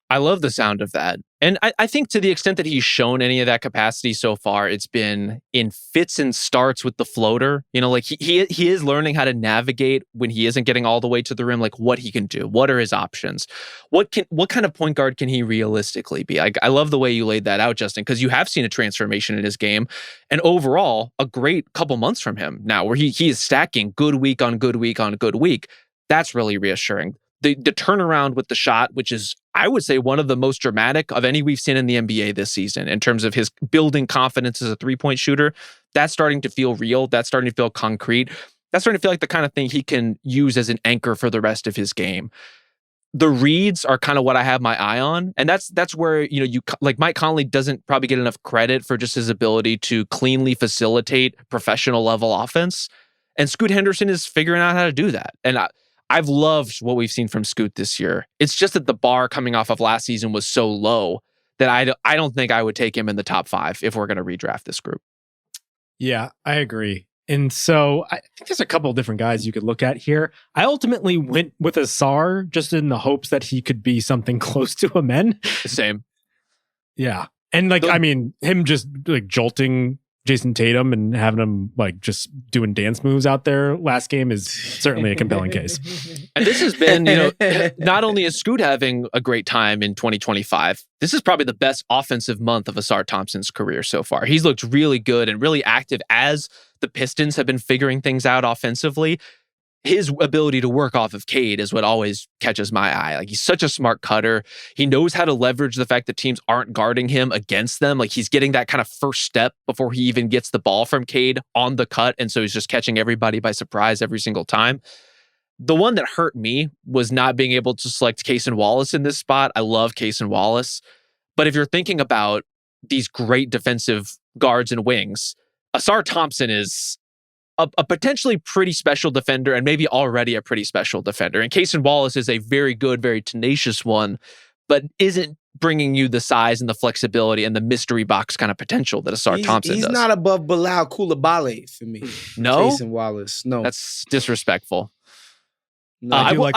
I love the sound of that. And I think to the extent that he's shown any of that capacity so far, it's been in fits and starts with the floater. You know, like he is learning how to navigate when he isn't getting all the way to the rim, like what he can do. What are his options? What kind of point guard can he realistically be? I love the way you laid that out, Justin, because you have seen a transformation in his game. And overall, a great couple months from him now, where he is stacking good week on good week on good week. That's really reassuring. The turnaround with the shot, which is, I would say, one of the most dramatic of any we've seen in the NBA this season in terms of his building confidence as a three-point shooter, that's starting to feel real. That's starting to feel concrete. That's starting to feel like the kind of thing he can use as an anchor for the rest of his game. the reads are kind of what I have my eye on. And that's where, you like Mike Conley doesn't probably get enough credit for just his ability to cleanly facilitate professional level offense. And Scoot Henderson is figuring out how to do that. And I've loved what we've seen from Scoot this year. It's just that the bar coming off of last season was so low that I don't think I would take him in the top 5 if we're going to redraft this group. Yeah, I agree. And so I think there's a couple of different guys you could look at here. I ultimately went with Asar just in the hopes that he could be something close to Amen. Same. Yeah. And him just like jolting Jason Tatum and having him like just doing dance moves out there last game is certainly a compelling case. And this has been, not only is Scoot having a great time in 2025, this is probably the best offensive month of Asar Thompson's career so far. He's looked really good and really active as the Pistons have been figuring things out offensively. His ability to work off of Cade is what always catches my eye. Like, he's such a smart cutter. He knows how to leverage the fact that teams aren't guarding him against them. Like, he's getting that kind of first step before he even gets the ball from Cade on the cut. And so he's just catching everybody by surprise every single time. The one that hurt me was not being able to select Cason Wallace in this spot. I love Cason Wallace. But if you're thinking about these great defensive guards and wings, Asar Thompson is a potentially pretty special defender and maybe already a pretty special defender. And Cason Wallace is a very good, very tenacious one, but isn't bringing you the size and the flexibility and the mystery box kind of potential that Asar Thompson does. He's not above Bilal Coulibaly for me. No? Cason Wallace, no. That's disrespectful. No, I like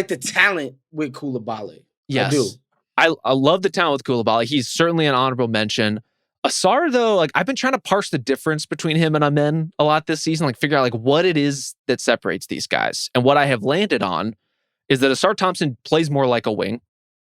the talent with Coulibaly. Yes. I do. I love the talent with Coulibaly. He's certainly an honorable mention. Asar, though, like, I've been trying to parse the difference between him and Amen a lot this season, like figure out like what it is that separates these guys. And what I have landed on is that Asar Thompson plays more like a wing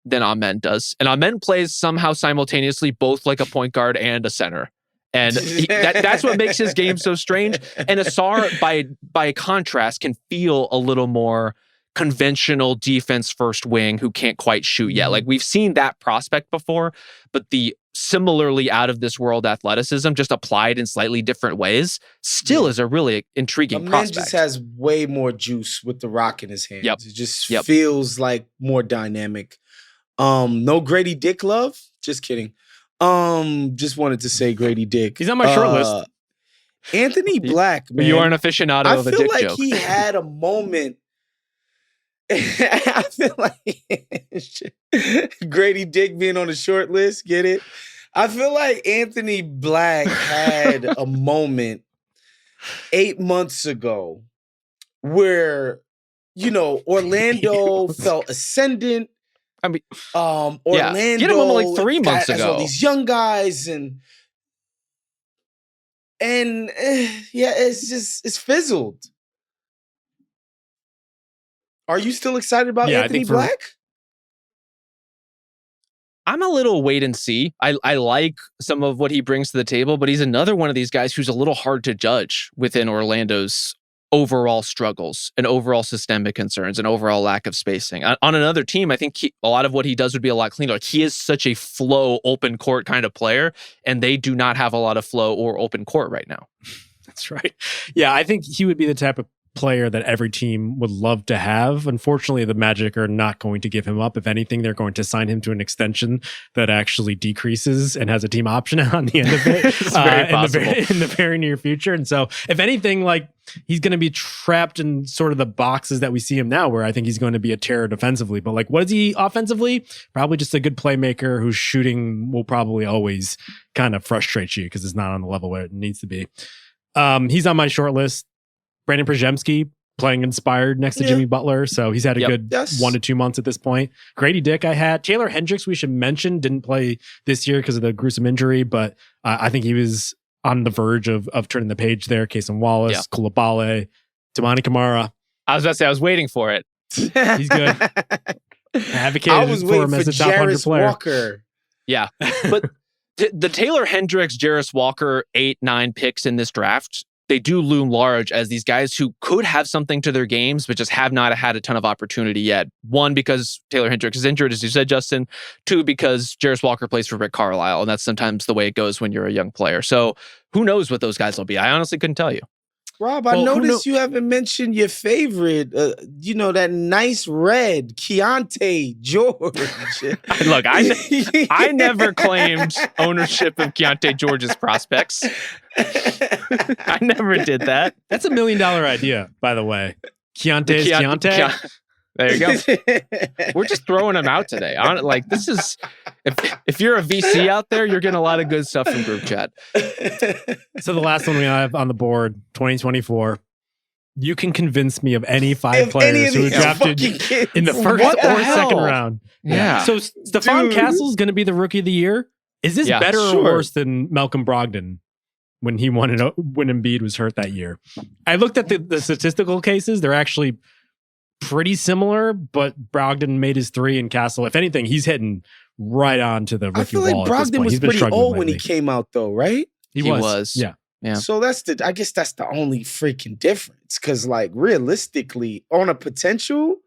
than Amen does. And Amen plays somehow simultaneously both like a point guard and a center. And that's what makes his game so strange. And Asar, by contrast, can feel a little more conventional defense first wing who can't quite shoot yet. Like, we've seen that prospect before, but the similarly out of this world athleticism just applied in slightly different ways still is a really intriguing prospect. Man just has way more juice with the rock in his hands. Yep. It just feels like more dynamic. No Grady Dick love. Just kidding. Just wanted to say Grady Dick. He's on my short list. Anthony Black, man. You are an aficionado of a dick joke. I feel like he had a moment. I feel like Grady Dick being on the short list, get it? I feel like Anthony Black had a moment 8 months ago where, Orlando felt ascendant. I mean, Orlando get him like 3 months ago. All these young guys and it's fizzled. Are you still excited about Anthony Black? I'm a little wait and see. I like some of what he brings to the table, but he's another one of these guys who's a little hard to judge within Orlando's overall struggles and overall systemic concerns and overall lack of spacing. On another team, I think a lot of what he does would be a lot cleaner. Like, he is such a flow, open court kind of player, and they do not have a lot of flow or open court right now. That's right. Yeah, I think he would be the type of player that every team would love to have. Unfortunately, the Magic are not going to give him up. If anything, they're going to sign him to an extension that actually decreases and has a team option on the end of it in the very near future. And so, if anything, like, he's going to be trapped in sort of the boxes that we see him now, where I think he's going to be a terror defensively. But like, what is he offensively? Probably just a good playmaker whose shooting will probably always kind of frustrate you because it's not on the level where it needs to be. He's on my short list. Brandon Przemski playing inspired next to Jimmy Butler. So he's had a good 1 to 2 months at this point. Grady Dick I had. Taylor Hendricks, we should mention, didn't play this year because of the gruesome injury, but I think he was on the verge of turning the page there. Cason Wallace, Coulibaly, Tamani Kamara. I was about to say, I was waiting for it. He's good. I advocated for him as a top 100 player. Walker. Yeah. But the Taylor Hendricks, Jarris Walker, 8-9 picks in this draft, they do loom large as these guys who could have something to their games, but just have not had a ton of opportunity yet. One, because Taylor Hendricks is injured, as you said, Justin. Two, because Jarris Walker plays for Rick Carlisle, and that's sometimes the way it goes when you're a young player. So who knows what those guys will be? I honestly couldn't tell you. Rob, I noticed you haven't mentioned your favorite, that nice red, Keontae George. Look, I never claimed ownership of Keontae George's prospects. I never did that. That's $1 million idea, by the way. Keontae's Keontae. There you go. We're just throwing them out today. This is if you're a VC out there, you're getting a lot of good stuff from group chat. So the last one we have on the board, 2024. You can convince me of any 5 players who were drafted in the first or second round. Yeah. So Stephon Castle's going to be the rookie of the year. Is this better or worse than Malcolm Brogdon when he won it when Embiid was hurt that year? I looked at the statistical cases. They're actually pretty similar, but Brogdon made his 3 and Castle, if anything, he's hitting right on to the rookie wall. I feel like Brogdon was pretty old when he came out, though, right? He was. Yeah. So I guess that's the only freaking difference. Because, realistically, on a potential,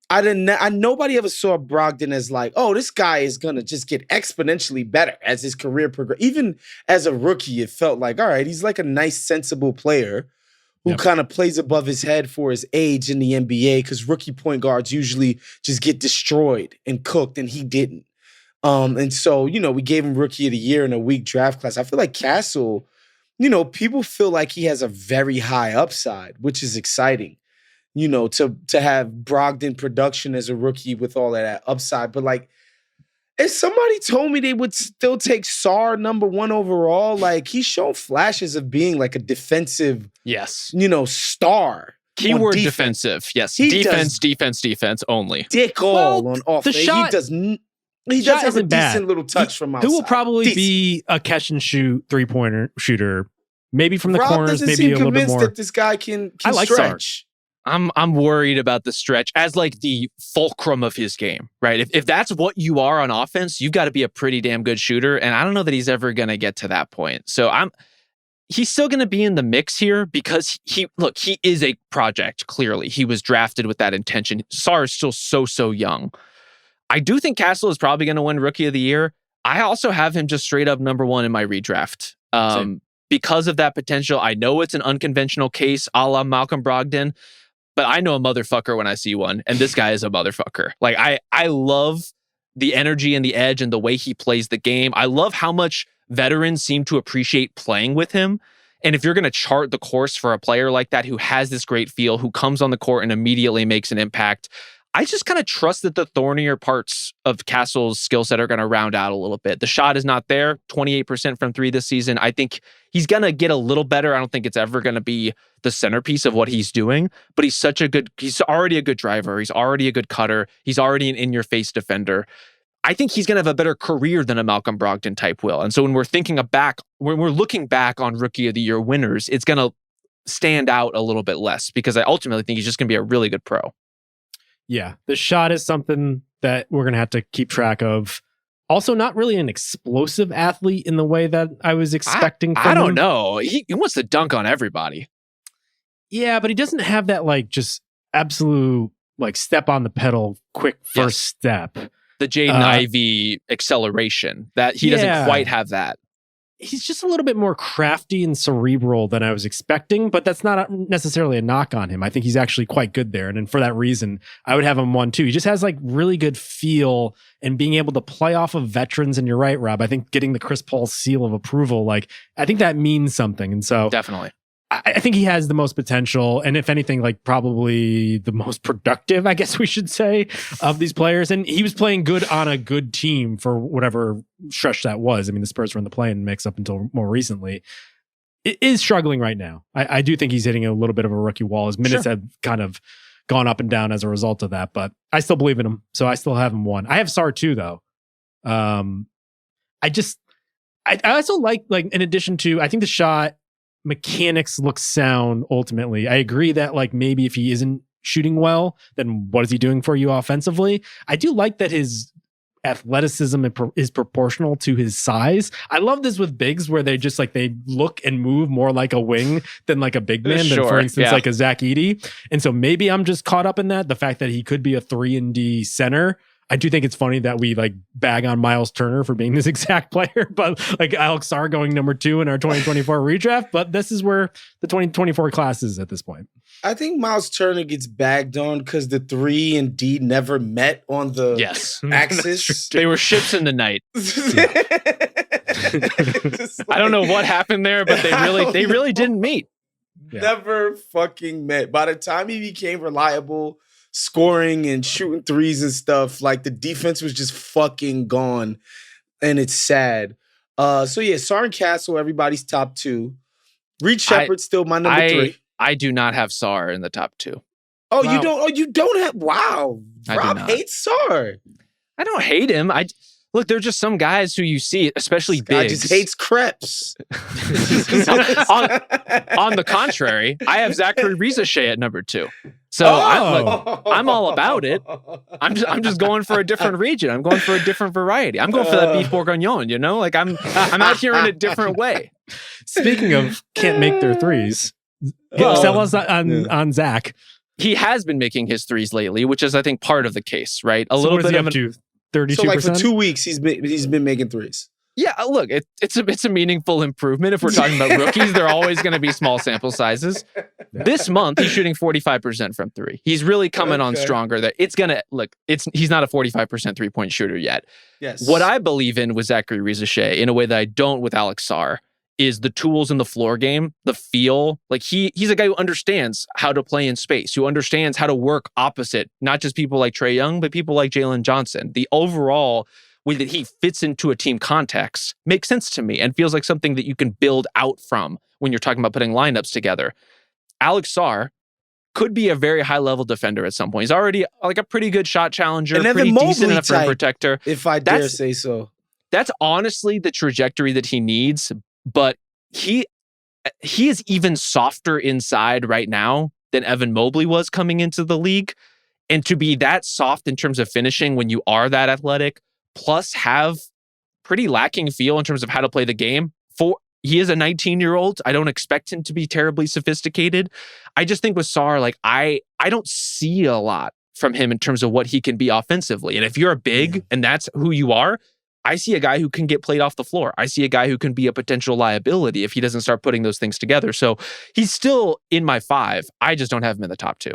nobody ever saw Brogdon as this guy is gonna just get exponentially better as his career progressed. Even as a rookie, it felt like, all right, he's like a nice, sensible player who kind of plays above his head for his age in the NBA, because rookie point guards usually just get destroyed and cooked, and he didn't. And so, we gave him rookie of the year in a weak draft class. I feel like Castle, people feel like he has a very high upside, which is exciting, to have Brogdon production as a rookie with all of that upside. But if somebody told me they would still take Sarr #1 overall, he's shown flashes of being a defensive, star. Keyword defensive. Yes. Defense only. Dick all on offense. He does have a decent little touch from outside. Who will probably be a catch and shoot 3-pointer shooter, maybe from the corners, maybe a little bit more. That this guy can stretch. Sarr. I'm worried about the stretch as the fulcrum of his game, right? If that's what you are on offense, you've got to be a pretty damn good shooter. And I don't know that he's ever going to get to that point. So he's still going to be in the mix here because he is a project. Clearly, he was drafted with that intention. Sarr is still so young. I do think Castle is probably going to win Rookie of the Year. I also have him just straight up #1 in my redraft. Because of that potential. I know it's an unconventional case a la Malcolm Brogdon, but I know a motherfucker when I see one, and this guy is a motherfucker. I love the energy and the edge and the way he plays the game. I love how much veterans seem to appreciate playing with him. And if you're going to chart the course for a player like that who has this great feel, who comes on the court and immediately makes an impact, I just kind of trust that the thornier parts of Castle's skill set are going to round out a little bit. The shot is not there, 28% from 3 this season. I think he's going to get a little better. I don't think it's ever going to be the centerpiece of what he's doing, but he's already a good driver. He's already a good cutter. He's already an in-your-face defender. I think he's going to have a better career than a Malcolm Brogdon type will. And so when we're looking back on Rookie of the Year winners, it's going to stand out a little bit less because I ultimately think he's just going to be a really good pro. Yeah, the shot is something that we're going to have to keep track of. Also, not really an explosive athlete in the way that I was expecting from him. I don't know. He wants to dunk on everybody. Yeah, but he doesn't have that just absolute step on the pedal, quick first step. The Jaden Ivey acceleration. That he doesn't quite have that. He's just a little bit more crafty and cerebral than I was expecting, but that's not necessarily a knock on him. I think he's actually quite good there. And for that reason, I would have him 1 too. He just has really good feel and being able to play off of veterans. And you're right, Rob. I think getting the Chris Paul seal of approval, I think that means something. And so definitely. I think he has the most potential, and if anything, probably the most productive, I guess we should say, of these players. And he was playing good on a good team for whatever stretch that was. I mean, the Spurs were in the play-in mix up until more recently. It is struggling right now. I do think he's hitting a little bit of a rookie wall. His minutes have kind of gone up and down as a result of that, but I still believe in him, so I still have him 1. I have Sarr 2, though. I also like in addition to, I think the shot mechanics look sound ultimately. I agree that maybe if he isn't shooting well, then what is he doing for you offensively? I do like that his athleticism is proportional to his size. I love this with bigs where they just they look and move more like a wing than a big man than, for instance, a Zach Edey. And so maybe I'm just caught up in that. The fact that he could be a 3-and-D center. I do think it's funny that we like bag on Miles Turner for being this exact player, but like Alex Sarr going number 2 in our 2024 redraft. But this is where the 2024 class is at this point. I think Miles Turner gets bagged on because the 3 and D never met on the axis. They were ships in the night. I don't know what happened there, but they really didn't meet. Never fucking met. By the time he became reliable, scoring and shooting threes and stuff, like the defense was just fucking gone, and it's sad. So yeah, Sarr and Castle, everybody's top 2. Reed Shepard's still my number 3. I do not have Sarr in the top 2. Oh, wow. You don't? Oh, you don't have? Wow, Rob hates Sarr. I don't hate him. Look, there are just some guys who you see, especially bigs. Just hates crepes. on the contrary, I have Zachary Reselecting at number 2. So I'm all about it. I'm just going for a different region. I'm going for a different variety. I'm going for that beef bourguignon, you know? Like I'm out here in a different way. Speaking of can't make their threes, sell us on Zach. He has been making his threes lately, which is I think part of the case, right? A little bit of 32%. So like for 2 weeks, he's been making threes. Yeah, look, it's a meaningful improvement. If we're talking about rookies, they're always going to be small sample sizes. This month, he's shooting 45% from 3. He's really coming on stronger. That it's gonna look. He's not a 45% 3-point shooter yet. Yes. What I believe in with Zachary Reselecting, in a way that I don't with Alex Sarr, is the tools in the floor game, the feel. Like he's a guy who understands how to play in space, who understands how to work opposite not just people like Trae Young, but people like Jalen Johnson. The overall way that he fits into a team context makes sense to me and feels like something that you can build out from when you're talking about putting lineups together. Alex Sarr could be a very high-level defender at some point. He's already like a pretty good shot challenger, pretty decent enough rim protector. If I dare say so. That's honestly the trajectory that he needs, but he is even softer inside right now than Evan Mobley was coming into the league. And to be that soft in terms of finishing when you are that athletic, plus have pretty lacking feel in terms of how to play the game. He is a 19-year-old. I don't expect him to be terribly sophisticated. I just think with Sarr, like I don't see a lot from him in terms of what he can be offensively. And if you're a big and that's who you are, I see a guy who can get played off the floor. I see a guy who can be a potential liability if he doesn't start putting those things together. So he's still in my 5. I just don't have him in the top 2.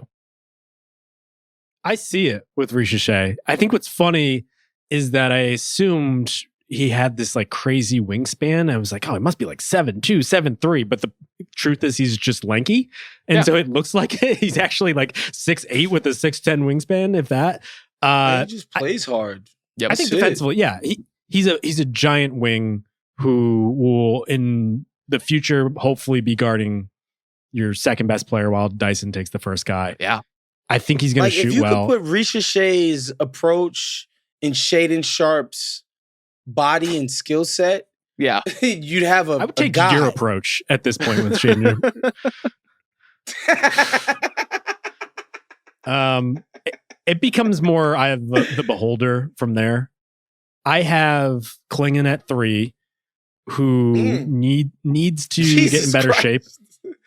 I see it with Reselecting. I think what's funny is that I assumed he had this like crazy wingspan. I was like, oh, it must be like 7'2", 7'3". But the truth is he's just lanky. And so it looks like he's actually like 6'8" with a 6'10" wingspan, if that. He just plays hard. I think defensively, he's a giant wing who will in the future hopefully be guarding your second best player while Dyson takes the first guy. Yeah. I think he's going to shoot well. If you could put Reselecting's approach in Shaedon Sharp's body and skill set, you'd have I would take your approach at this point with Shaedon. It becomes more, I have the beholder from there. I have Klingon at 3, who needs to get in better shape.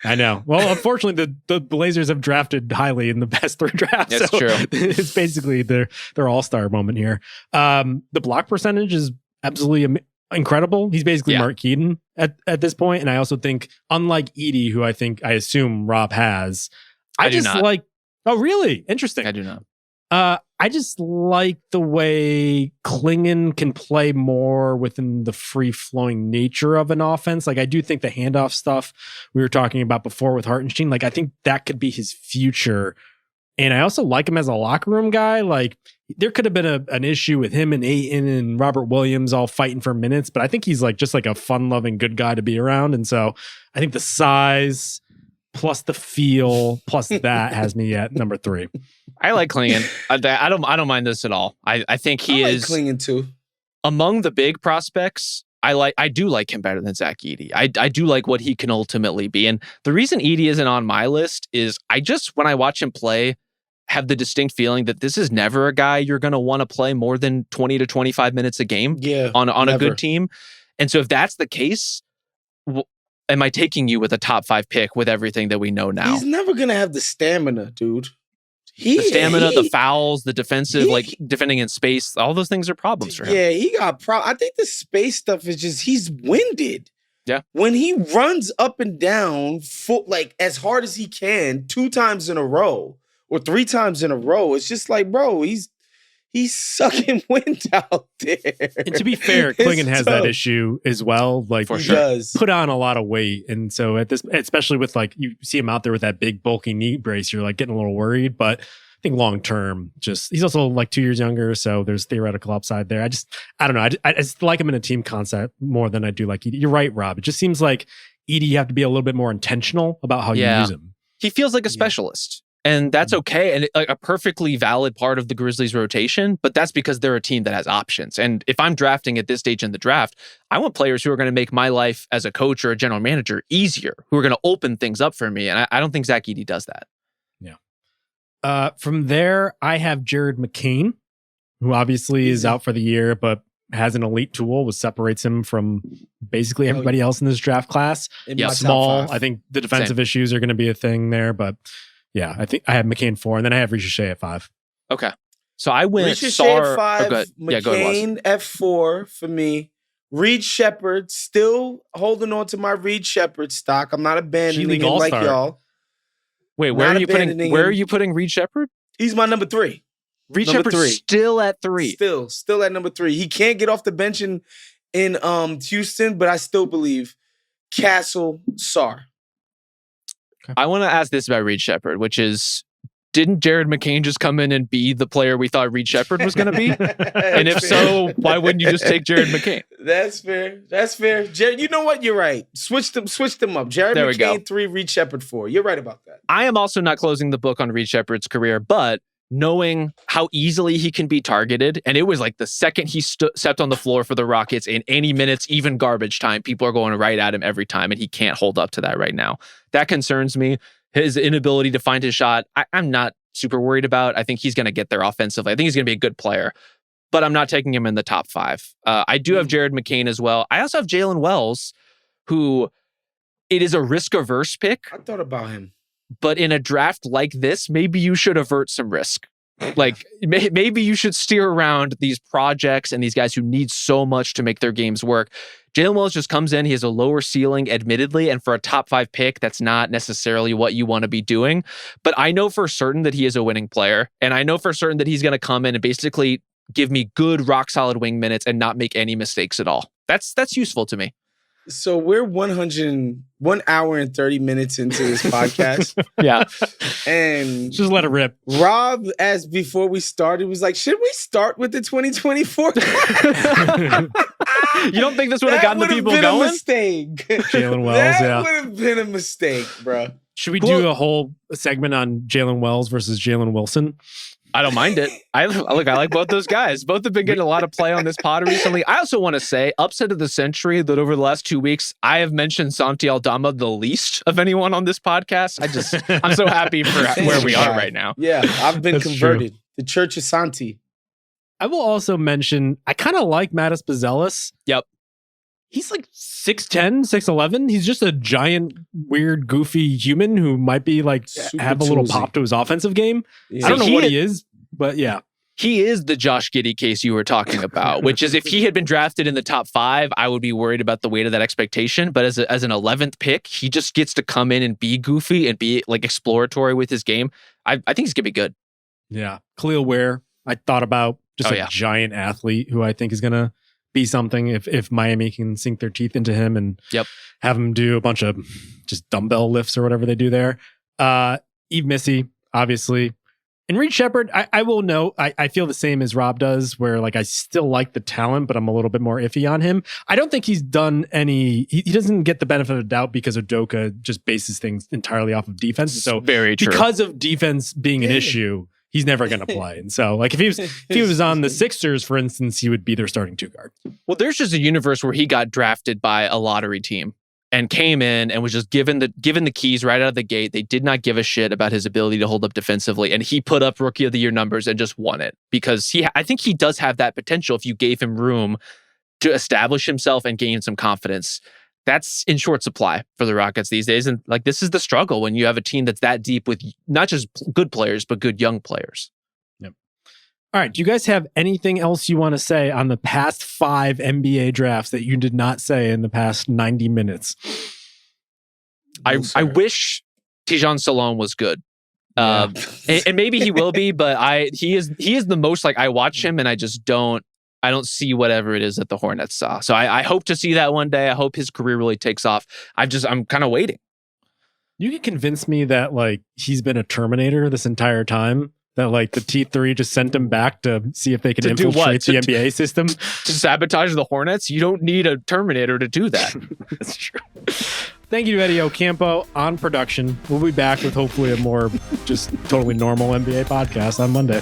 I know. Well, unfortunately, the Blazers have drafted highly in the best 3 drafts. That's true. It's basically their all-star moment here. The block percentage is absolutely incredible. He's basically Mark Keaton at this point. And I also think, unlike Edie, who I assume Rob has, I just do not. like. Oh, really? Interesting. I do not. I just like the way Klingon can play more within the free-flowing nature of an offense. Like, I do think the handoff stuff we were talking about before with Hartenstein, like, I think that could be his future. And I also like him as a locker room guy. Like, there could have been an issue with him and Ayton and Robert Williams all fighting for minutes, but I think he's like just like a fun-loving, good guy to be around. And so I think the size plus the feel plus that has me at number 3. I like Klingon. I don't mind this at all. I think he is Klingon too. Among the big prospects. I do like him better than Zach Edey. I do like what he can ultimately be. And the reason Edey isn't on my list is when I watch him play, have the distinct feeling that this is never a guy you're going to want to play more than 20 to 25 minutes a game on a good team. And so if that's the case, am I taking you with a top 5 pick with everything that we know now? He's never going to have the stamina, dude. The stamina, the fouls, the defensive, defending in space, all those things are problems for him. Yeah, he got I think the space stuff is just, he's winded. Yeah. When he runs up and down as hard as he can 2 times in a row or 3 times in a row, it's just like, bro, he's sucking wind out there. And to be fair, Klingon has that issue as well. Like, for sure, does put on a lot of weight, and so at this, especially with like you see him out there with that big bulky knee brace, you're like getting a little worried. But I think long term, he's also like 2 years younger, so there's theoretical upside there. I don't know. I just like him in a team concept more than I do like Edie. You're right, Rob. It just seems like Edie, you have to be a little bit more intentional about how you use him. He feels like a specialist. And that's okay. And like a perfectly valid part of the Grizzlies rotation, but that's because they're a team that has options. And if I'm drafting at this stage in the draft, I want players who are going to make my life as a coach or a general manager easier, who are going to open things up for me. And I don't think Zach Edey does that. Yeah. From there, I have Jared McCain, who obviously is out for the year, but has an elite tool, which separates him from basically everybody else in this draft class. Small. I think the defensive issues are going to be a thing there, but yeah, I think I have McCain 4, and then I have Ricochet at 5. Okay. So I went Ricochet at 5, McCain at 4 for me. Reed Shepherd, still holding on to my Reed Shepherd stock. I'm not abandoning him like y'all. Wait, where are you putting Reed Shepherd? He's my number 3. Reed Shepherd's still at 3. Still at number 3. He can't get off the bench in Houston, but I still believe Castle, Sarr. Okay. I want to ask this about Reed Shepherd, which is, didn't Jared McCain just come in and be the player we thought Reed Shepherd was going to be? And if so, why wouldn't you just take Jared McCain? That's fair. Jared, you know what? You're right. Switch them up. Jared McCain 3, Reed Shepherd 4. You're right about that. I am also not closing the book on Reed Shepherd's career, but knowing how easily he can be targeted, and it was like the second he stepped on the floor for the Rockets in any minutes, even garbage time, people are going right at him every time, and he can't hold up to that right now. That concerns me. His inability to find his shot, I'm not super worried about. I think he's going to get there offensively. I think he's going to be a good player, but I'm not taking him in the top 5. I do have Jared McCain as well. I also have Jalen Wells, who it is a risk-averse pick. I thought about him. But in a draft like this, maybe you should avert some risk. Like, maybe you should steer around these projects and these guys who need so much to make their games work. Jalen Wells just comes in. He has a lower ceiling, admittedly, and for a top 5 pick, that's not necessarily what you want to be doing. But I know for certain that he is a winning player, and I know for certain that he's going to come in and basically give me good, rock-solid wing minutes and not make any mistakes at all. That's useful to me. So we're 1 hour and 30 minutes into this podcast. Yeah. And just let it rip. Rob, as before we started, was like, should we start with the 2024? You don't think this would have gotten the people going? That would have been a mistake. Jalen Wells, that would have been a mistake, bro. Should we do a whole segment on Jalen Wells versus Jalen Wilson? I don't mind it. I like both those guys. Both have been getting a lot of play on this pod recently. I also want to say, upset of the century, that over the last 2 weeks, I have mentioned Santi Aldama the least of anyone on this podcast. I'm so happy for where we are right now. Yeah, I've been converted. True. The Church of Santi. I will also mention, I kind of like Mattis Bazelis. Yep. He's like 6'10", 6'11". He's just a giant, weird, goofy human who might be like have a little pop to his offensive game. Yeah. I don't know what he is, but yeah. He is the Josh Giddey case you were talking about, which is if he had been drafted in the top 5, I would be worried about the weight of that expectation. But as an 11th pick, he just gets to come in and be goofy and be like exploratory with his game. I think he's going to be good. Yeah. Khalil Ware, I thought about just a giant athlete who I think is going to be something if Miami can sink their teeth into him and have him do a bunch of just dumbbell lifts or whatever they do there. Eve Missy, obviously. And Reed Shepherd, I will note, I feel the same as Rob does, where like I still like the talent, but I'm a little bit more iffy on him. I don't think he's done he doesn't get the benefit of the doubt because Udoka just bases things entirely off of defense. So very true. Because of defense being an issue, he's never going to play. And so like if he was on the Sixers, for instance, he would be their starting 2 guard. Well, there's just a universe where he got drafted by a lottery team and came in and was just given the keys right out of the gate. They did not give a shit about his ability to hold up defensively, and he put up Rookie of the Year numbers and just won it because I think he does have that potential if you gave him room to establish himself and gain some confidence. that's in short supply for the Rockets these days. And like, this is the struggle when you have a team that's that deep with not just good players, but good young players. Yep. All right. Do you guys have anything else you want to say on the past 5 NBA drafts that you did not say in the past 90 minutes? I wish Tijon Salon was good. And maybe he will be, but he is the most like I watch him and I don't see whatever it is that the Hornets saw. So I hope to see that one day. I hope his career really takes off. I'm kind of waiting. You can convince me that like he's been a Terminator this entire time. That like the T3 just sent him back to see if they can infiltrate the NBA system. To sabotage the Hornets? You don't need a Terminator to do that. That's true. Thank you to Eddie Ocampo on production. We'll be back with hopefully a more just totally normal NBA podcast on Monday.